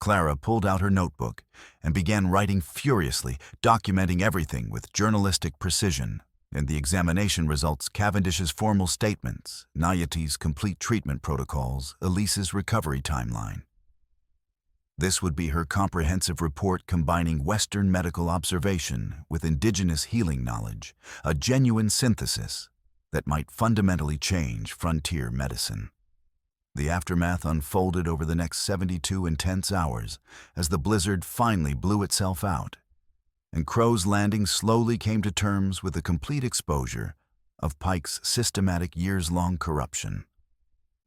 Clara pulled out her notebook and began writing furiously, documenting everything with journalistic precision, In the examination results, Cavendish's formal statements, Nayati's complete treatment protocols, Elise's recovery timeline. This would be her comprehensive report combining Western medical observation with indigenous healing knowledge, a genuine synthesis that might fundamentally change frontier medicine. The aftermath unfolded over the next 72 intense hours as the blizzard finally blew itself out, and Crow's Landing slowly came to terms with the complete exposure of Pike's systematic years-long corruption.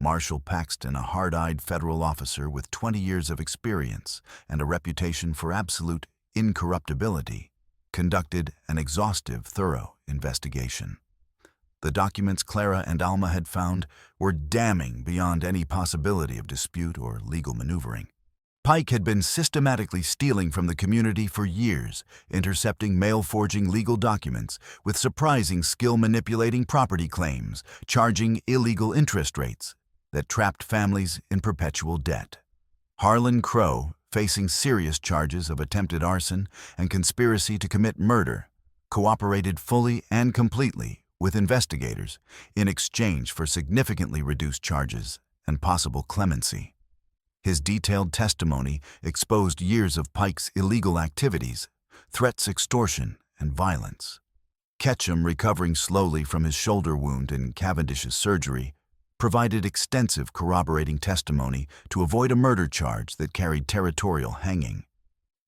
Marshal Paxton, a hard-eyed federal officer with 20 years of experience and a reputation for absolute incorruptibility, conducted an exhaustive, thorough investigation. The documents Clara and Alma had found were damning beyond any possibility of dispute or legal maneuvering. Pike had been systematically stealing from the community for years, intercepting mail-forging legal documents with surprising skill manipulating property claims, charging illegal interest rates that trapped families in perpetual debt. Harlan Crow, facing serious charges of attempted arson and conspiracy to commit murder, cooperated fully and completely with investigators in exchange for significantly reduced charges and possible clemency. His detailed testimony exposed years of Pike's illegal activities, threats, extortion, and violence. Ketchum, recovering slowly from his shoulder wound in Cavendish's surgery, provided extensive corroborating testimony to avoid a murder charge that carried territorial hanging.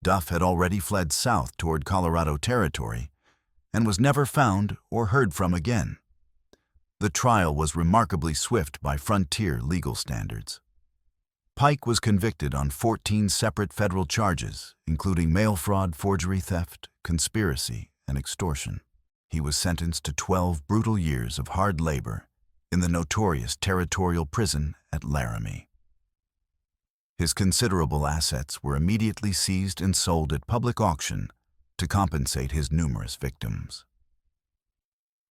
Duff had already fled south toward Colorado Territory and was never found or heard from again. The trial was remarkably swift by frontier legal standards. Pike was convicted on 14 separate federal charges, including mail fraud, forgery, theft, conspiracy, and extortion. He was sentenced to 12 brutal years of hard labor in the notorious territorial prison at Laramie. His considerable assets were immediately seized and sold at public auction to compensate his numerous victims.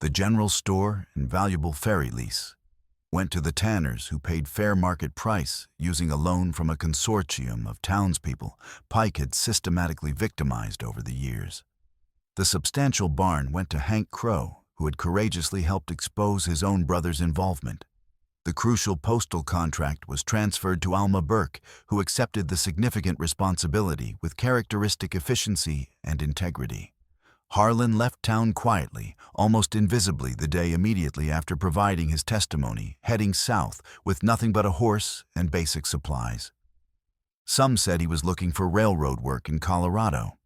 The general store and valuable ferry lease went to the tanners, who paid fair market price using a loan from a consortium of townspeople Pike had systematically victimized over the years. The substantial barn went to Hank Crow, who had courageously helped expose his own brother's involvement. The crucial postal contract was transferred to Alma Burke, who accepted the significant responsibility with characteristic efficiency and integrity. Harlan left town quietly, almost invisibly, the day immediately after providing his testimony, heading south with nothing but a horse and basic supplies. Some said he was looking for railroad work in Colorado.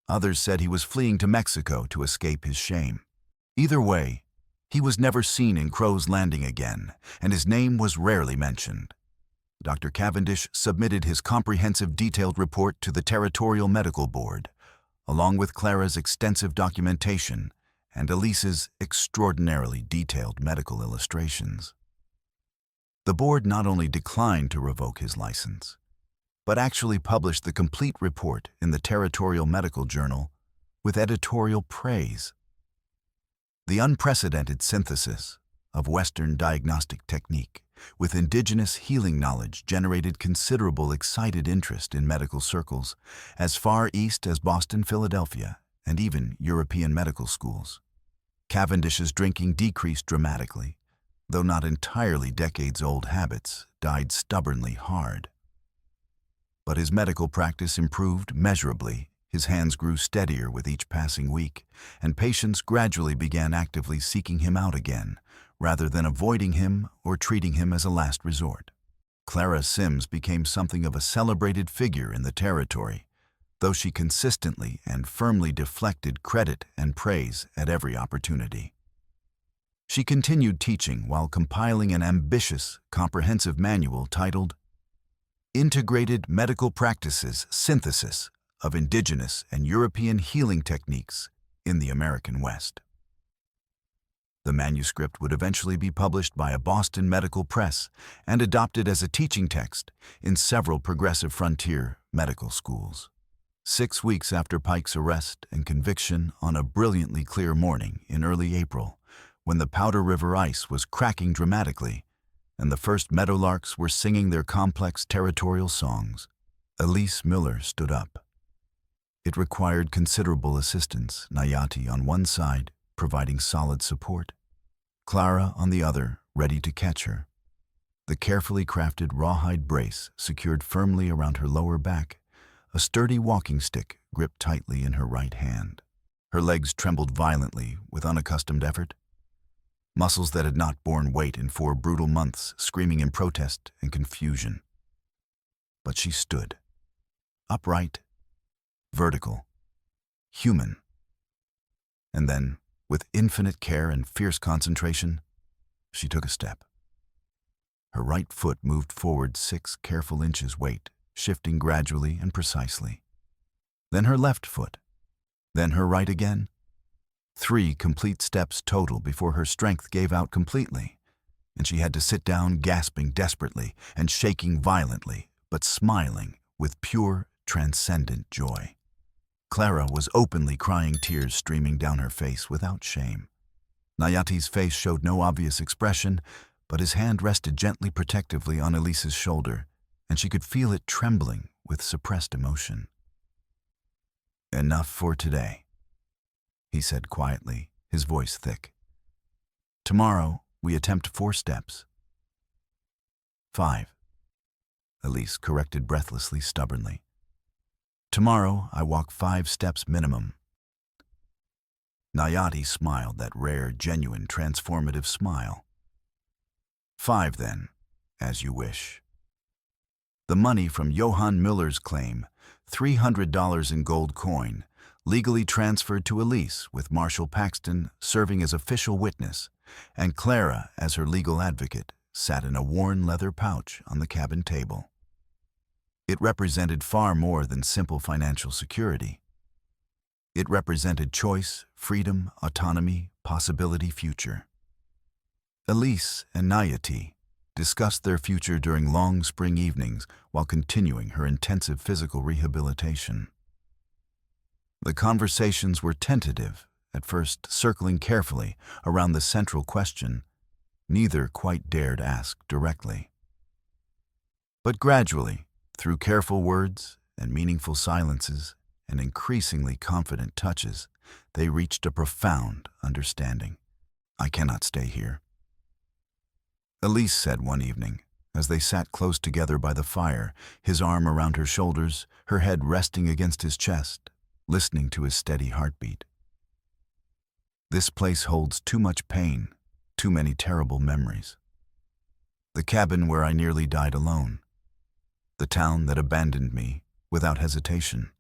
Others said he was fleeing to Mexico to escape his shame. Either way, he was never seen in Crow's Landing again, and his name was rarely mentioned. Dr. Cavendish submitted his comprehensive detailed report to the Territorial Medical Board, along with Clara's extensive documentation and Elise's extraordinarily detailed medical illustrations. The board not only declined to revoke his license, but actually published the complete report in the Territorial Medical Journal with editorial praise. The unprecedented synthesis of Western diagnostic technique with indigenous healing knowledge generated considerable excited interest in medical circles as far east as Boston, Philadelphia, and even European medical schools. Cavendish's drinking decreased dramatically, though not entirely. Decades-old habits died stubbornly hard. But his medical practice improved measurably. His hands grew steadier with each passing week, and patients gradually began actively seeking him out again, rather than avoiding him or treating him as a last resort. Clara Sims became something of a celebrated figure in the territory, though she consistently and firmly deflected credit and praise at every opportunity. She continued teaching while compiling an ambitious, comprehensive manual titled Integrated Medical Practices Synthesis of Indigenous and European Healing Techniques in the American West. The manuscript would eventually be published by a Boston medical press and adopted as a teaching text in several progressive frontier medical schools. 6 weeks after Pike's arrest and conviction, on a brilliantly clear morning in early April, when the Powder River ice was cracking dramatically and the first meadowlarks were singing their complex territorial songs, Elise Miller stood up. It required considerable assistance, Nayati on one side providing solid support. Clara, on the other, ready to catch her. The carefully crafted rawhide brace secured firmly around her lower back, a sturdy walking stick gripped tightly in her right hand. Her legs trembled violently with unaccustomed effort, muscles that had not borne weight in 4 brutal months, screaming in protest and confusion. But she stood, upright, vertical, human. And then, with infinite care and fierce concentration, she took a step. Her right foot moved forward 6 careful inches weight, shifting gradually and precisely. Then her left foot, then her right again. 3 complete steps total before her strength gave out completely, and she had to sit down gasping desperately and shaking violently, but smiling with pure, transcendent joy. Clara was openly crying, tears streaming down her face without shame. Nayati's face showed no obvious expression, but his hand rested gently protectively on Elise's shoulder, and she could feel it trembling with suppressed emotion. "Enough for today," he said quietly, his voice thick. "Tomorrow, we attempt 4 steps." 5. Elise corrected breathlessly, stubbornly. "Tomorrow, I walk 5 steps minimum." Nayati smiled that rare, genuine, transformative smile. "5 then, as you wish." The money from Johann Müller's claim, $300 in gold coin, legally transferred to Elise, with Marshal Paxton serving as official witness, and Clara as her legal advocate, sat in a worn leather pouch on the cabin table. It represented far more than simple financial security. It represented choice, freedom, autonomy, possibility, future. Elise and Nayati discussed their future during long spring evenings while continuing her intensive physical rehabilitation. The conversations were tentative, at first circling carefully around the central question neither quite dared ask directly. But gradually, through careful words and meaningful silences and increasingly confident touches, they reached a profound understanding. "I cannot stay here," Elise said one evening, as they sat close together by the fire, his arm around her shoulders, her head resting against his chest, listening to his steady heartbeat. "This place holds too much pain, too many terrible memories. The cabin where I nearly died alone. The town that abandoned me without hesitation.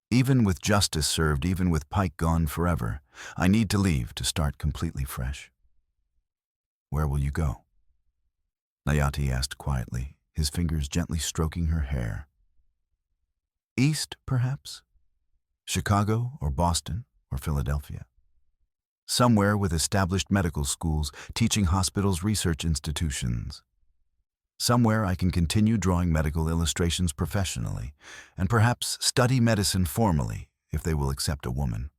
Even with justice served, even with Pike gone forever, I need to leave to start completely fresh." "Where will you go?" Nayati asked quietly, his fingers gently stroking her hair. "East, perhaps? Chicago or Boston or Philadelphia. Somewhere with established medical schools, teaching hospitals, research institutions. Somewhere I can continue drawing medical illustrations professionally, and perhaps study medicine formally if they will accept a woman."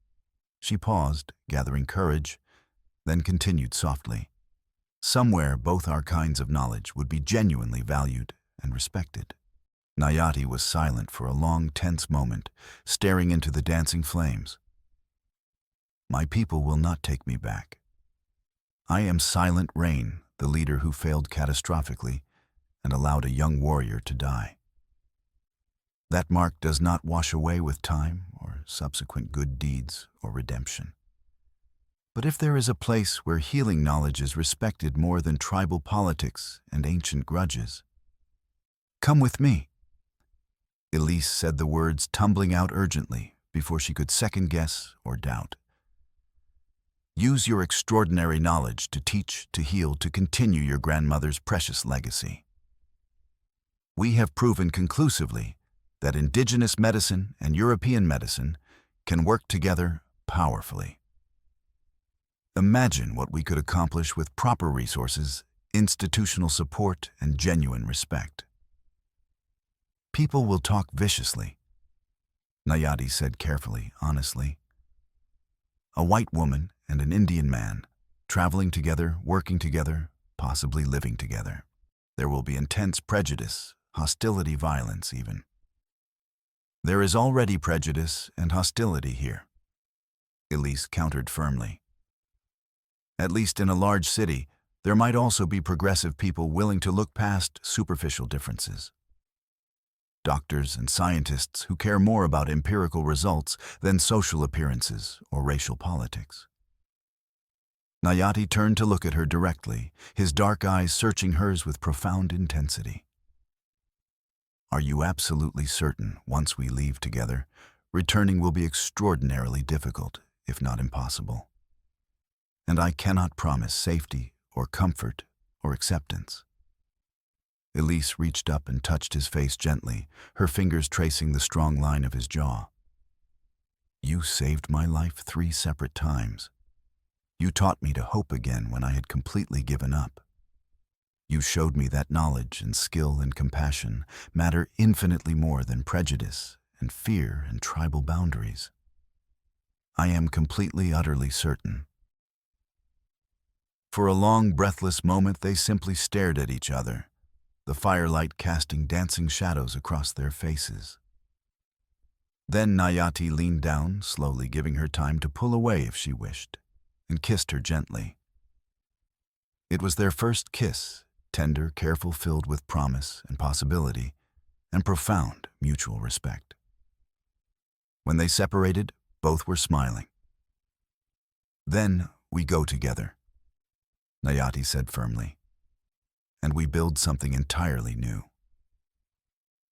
She paused, gathering courage, then continued softly. "Somewhere both our kinds of knowledge would be genuinely valued and respected." Nayati was silent for a long, tense moment, staring into the dancing flames. "My people will not take me back. I am Silent Rain, the leader who failed catastrophically and allowed a young warrior to die. That mark does not wash away with time or subsequent good deeds or redemption. But if there is a place where healing knowledge is respected more than tribal politics and ancient grudges, come with me." Elise said the words, tumbling out urgently before she could second-guess or doubt. "Use your extraordinary knowledge to teach, to heal, to continue your grandmother's precious legacy. We have proven conclusively that indigenous medicine and European medicine can work together powerfully. Imagine what we could accomplish with proper resources, institutional support, and genuine respect." "People will talk viciously," Nayati said carefully, honestly. "A white woman and an Indian man, traveling together, working together, possibly living together. There will be intense prejudice, hostility, violence even. There is already prejudice and hostility here. Elise countered firmly. At least in a large city, there might also be progressive people willing to look past superficial differences. Doctors and scientists who care more about empirical results than social appearances or racial politics. Nayati turned to look at her directly, his dark eyes searching hers with profound intensity. Are you absolutely certain, once we leave together, returning will be extraordinarily difficult, if not impossible? And I cannot promise safety or comfort or acceptance. Elise reached up and touched his face gently, her fingers tracing the strong line of his jaw. You saved my life 3 separate times. You taught me to hope again when I had completely given up. You showed me that knowledge and skill and compassion matter infinitely more than prejudice and fear and tribal boundaries. I am completely, utterly certain. For a long, breathless moment, they simply stared at each other, the firelight casting dancing shadows across their faces. Then Nayati leaned down, slowly giving her time to pull away if she wished, and kissed her gently. It was their first kiss, tender, careful, filled with promise and possibility, and profound mutual respect. When they separated, both were smiling. Then we go together, Nayati said firmly, and we build something entirely new.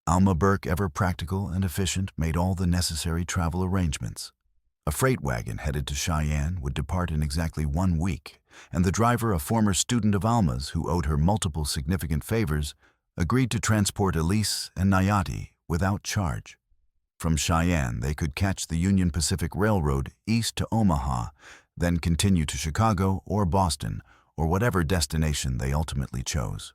Alma Burke, ever practical and efficient, made all the necessary travel arrangements. A freight wagon headed to Cheyenne would depart in exactly 1 week, and the driver, a former student of Alma's who owed her multiple significant favors, agreed to transport Elise and Nayati without charge. From Cheyenne, they could catch the Union Pacific Railroad east to Omaha, then continue to Chicago or Boston, or whatever destination they ultimately chose.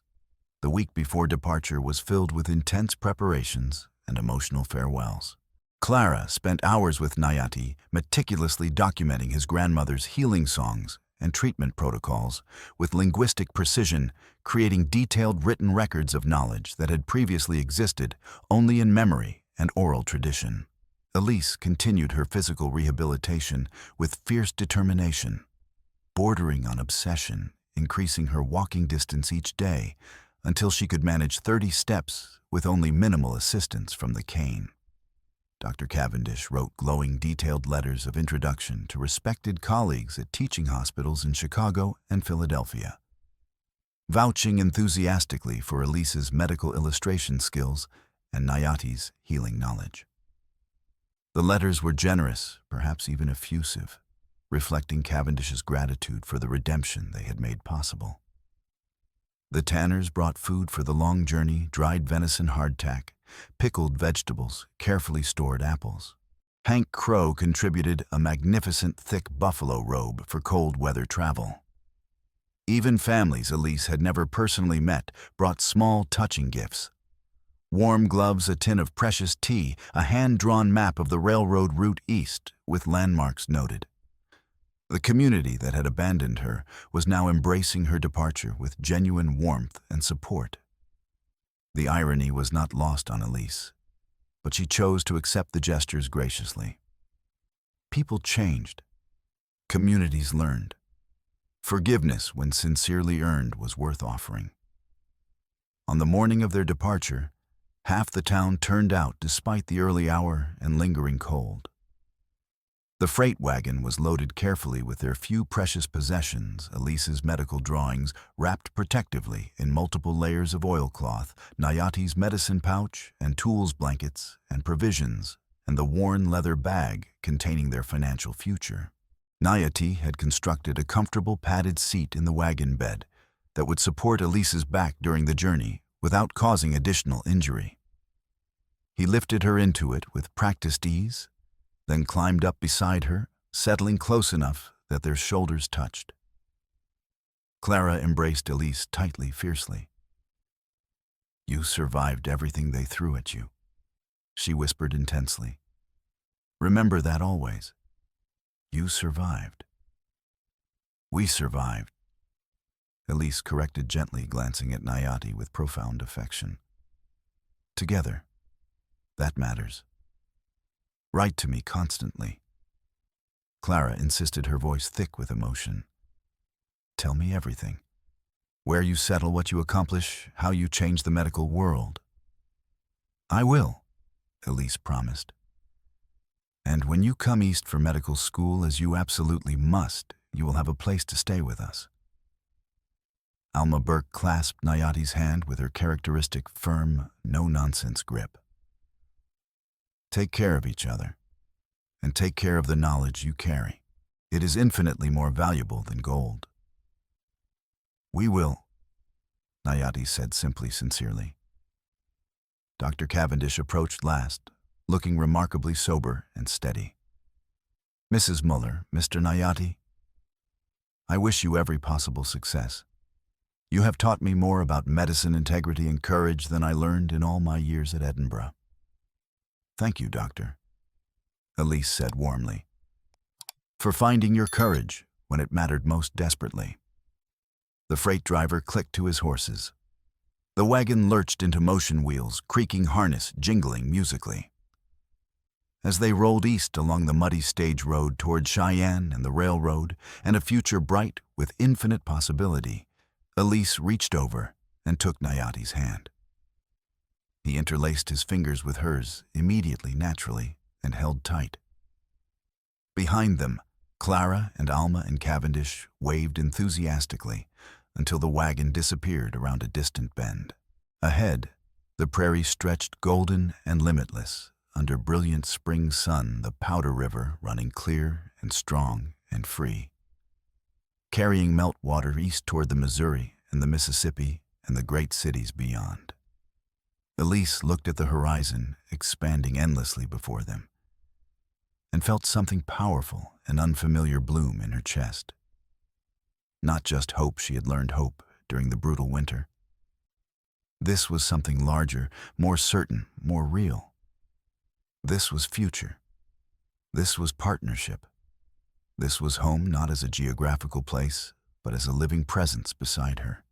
The week before departure was filled with intense preparations and emotional farewells. Clara spent hours with Nayati, meticulously documenting his grandmother's healing songs and treatment protocols, with linguistic precision, creating detailed written records of knowledge that had previously existed only in memory and oral tradition. Elise continued her physical rehabilitation with fierce determination, bordering on obsession, increasing her walking distance each day until she could manage 30 steps with only minimal assistance from the cane. Dr. Cavendish wrote glowing, detailed letters of introduction to respected colleagues at teaching hospitals in Chicago and Philadelphia, vouching enthusiastically for Elise's medical illustration skills and Nayati's healing knowledge. The letters were generous, perhaps even effusive, reflecting Cavendish's gratitude for the redemption they had made possible. The Tanners brought food for the long journey: dried venison hardtack, pickled vegetables, carefully stored apples. Hank Crow contributed a magnificent thick buffalo robe for cold weather travel. Even families Elise had never personally met brought small, touching gifts: warm gloves, a tin of precious tea, a hand-drawn map of the railroad route east with landmarks noted. The community that had abandoned her was now embracing her departure with genuine warmth and support. The irony was not lost on Elise, but she chose to accept the gestures graciously. People changed. Communities learned. Forgiveness, when sincerely earned, was worth offering. On the morning of their departure, half the town turned out despite the early hour and lingering cold. The freight wagon was loaded carefully with their few precious possessions: Elise's medical drawings wrapped protectively in multiple layers of oilcloth, Nayati's medicine pouch and tools, blankets and provisions, and the worn leather bag containing their financial future. Nayati had constructed a comfortable padded seat in the wagon bed that would support Elise's back during the journey without causing additional injury. He lifted her into it with practiced ease, then climbed up beside her, settling close enough that their shoulders touched. Clara embraced Elise tightly, fiercely. "You survived everything they threw at you," she whispered intensely. "Remember that always. You survived. We survived," Elise corrected gently, glancing at Nayati with profound affection. "Together. That matters. Write to me constantly." Clara insisted, her voice thick with emotion. Tell me everything. Where you settle, what you accomplish, how you change the medical world. I will, Elise promised. And when you come east for medical school, as you absolutely must, you will have a place to stay with us. Alma Burke clasped Nayati's hand with her characteristic firm, no-nonsense grip. Take care of each other, and take care of the knowledge you carry. It is infinitely more valuable than gold. We will, Nayati said simply, sincerely. Dr. Cavendish approached last, looking remarkably sober and steady. Mrs. Muller, Mr. Nayati, I wish you every possible success. You have taught me more about medicine integrity and courage than I learned in all my years at Edinburgh. Thank you, Doctor, Elise said warmly, for finding your courage when it mattered most desperately. The freight driver clicked to his horses. The wagon lurched into motion, wheels, creaking harness, jingling musically. As they rolled east along the muddy stage road toward Cheyenne and the railroad and a future bright with infinite possibility, Elise reached over and took Nayati's hand. He interlaced his fingers with hers, immediately, naturally, and held tight. Behind them, Clara and Alma and Cavendish waved enthusiastically until the wagon disappeared around a distant bend. Ahead, the prairie stretched golden and limitless under brilliant spring sun, the Powder River running clear and strong and free, carrying meltwater east toward the Missouri and the Mississippi and the great cities beyond. Elise looked at the horizon expanding endlessly before them and felt something powerful and unfamiliar bloom in her chest. Not just hope. She had learned hope during the brutal winter. This was something larger, more certain, more real. This was future. This was partnership. This was home, not as a geographical place, but as a living presence beside her.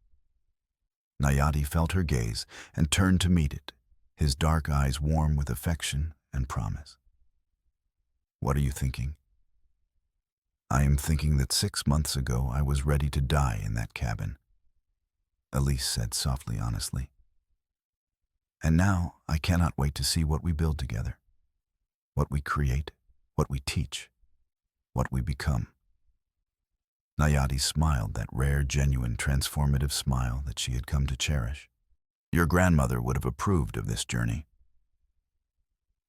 Nayati felt her gaze and turned to meet it, his dark eyes warm with affection and promise. What are you thinking? I am thinking that 6 months ago I was ready to die in that cabin, Elise said softly, honestly. And now I cannot wait to see what we build together, what we create, what we teach, what we become. Nayati smiled, that rare, genuine, transformative smile that she had come to cherish. Your grandmother would have approved of this journey.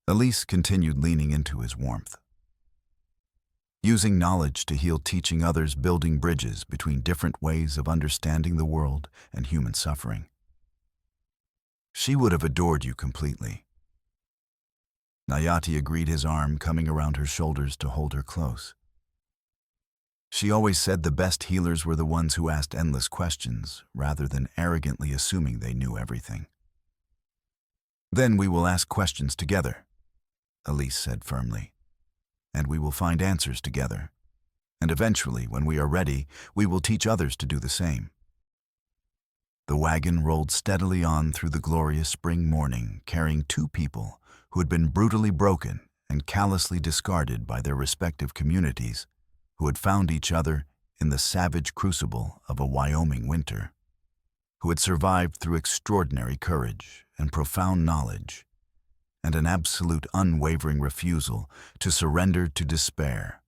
Elise continued, leaning into his warmth. Using knowledge to heal, teaching others, building bridges between different ways of understanding the world and human suffering. She would have adored you completely. Nayati agreed, his arm coming around her shoulders to hold her close. She always said the best healers were the ones who asked endless questions rather than arrogantly assuming they knew everything. Then we will ask questions together, Elise said firmly, and we will find answers together. And eventually, when we are ready, we will teach others to do the same. The wagon rolled steadily on through the glorious spring morning, carrying two people who had been brutally broken and callously discarded by their respective communities, who had found each other in the savage crucible of a Wyoming winter, who had survived through extraordinary courage and profound knowledge, and an absolute unwavering refusal to surrender to despair.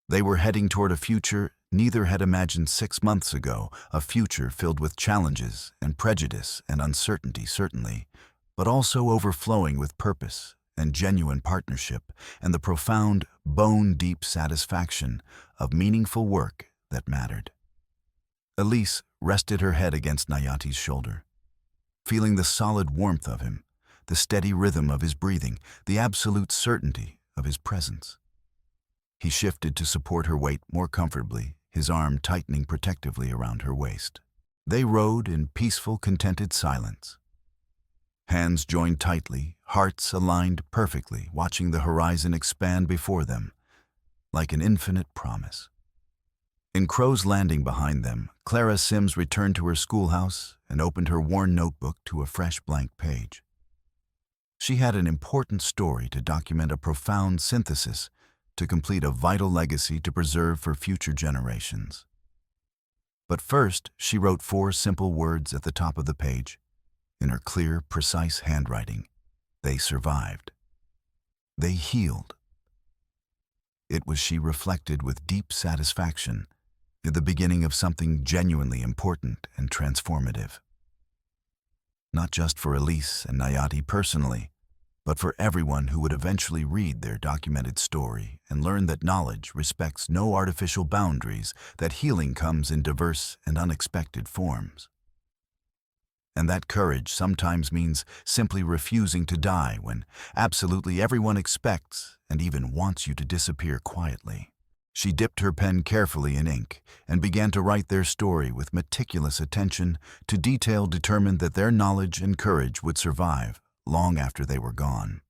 They were heading toward a future neither had imagined 6 months ago, a future filled with challenges and prejudice and uncertainty, certainly, but also overflowing with purpose and genuine partnership and the profound, bone-deep satisfaction of meaningful work that mattered. Elise rested her head against Nayati's shoulder, feeling the solid warmth of him, the steady rhythm of his breathing, the absolute certainty of his presence. He shifted to support her weight more comfortably, his arm tightening protectively around her waist. They rode in peaceful, contented silence. Hands joined tightly, hearts aligned perfectly, watching the horizon expand before them, like an infinite promise. In Crow's Landing behind them, Clara Sims returned to her schoolhouse and opened her worn notebook to a fresh blank page. She had an important story to document, a profound synthesis to complete a vital legacy to preserve for future generations. But first, she wrote 4 simple words at the top of the page. In her clear, precise handwriting, they survived. They healed. It was, she reflected with deep satisfaction, the beginning of something genuinely important and transformative. Not just for Elise and Nayati personally, but for everyone who would eventually read their documented story and learn that knowledge respects no artificial boundaries, that healing comes in diverse and unexpected forms. And that courage sometimes means simply refusing to die when absolutely everyone expects and even wants you to disappear quietly. She dipped her pen carefully in ink and began to write their story with meticulous attention to detail, determined that their knowledge and courage would survive long after they were gone.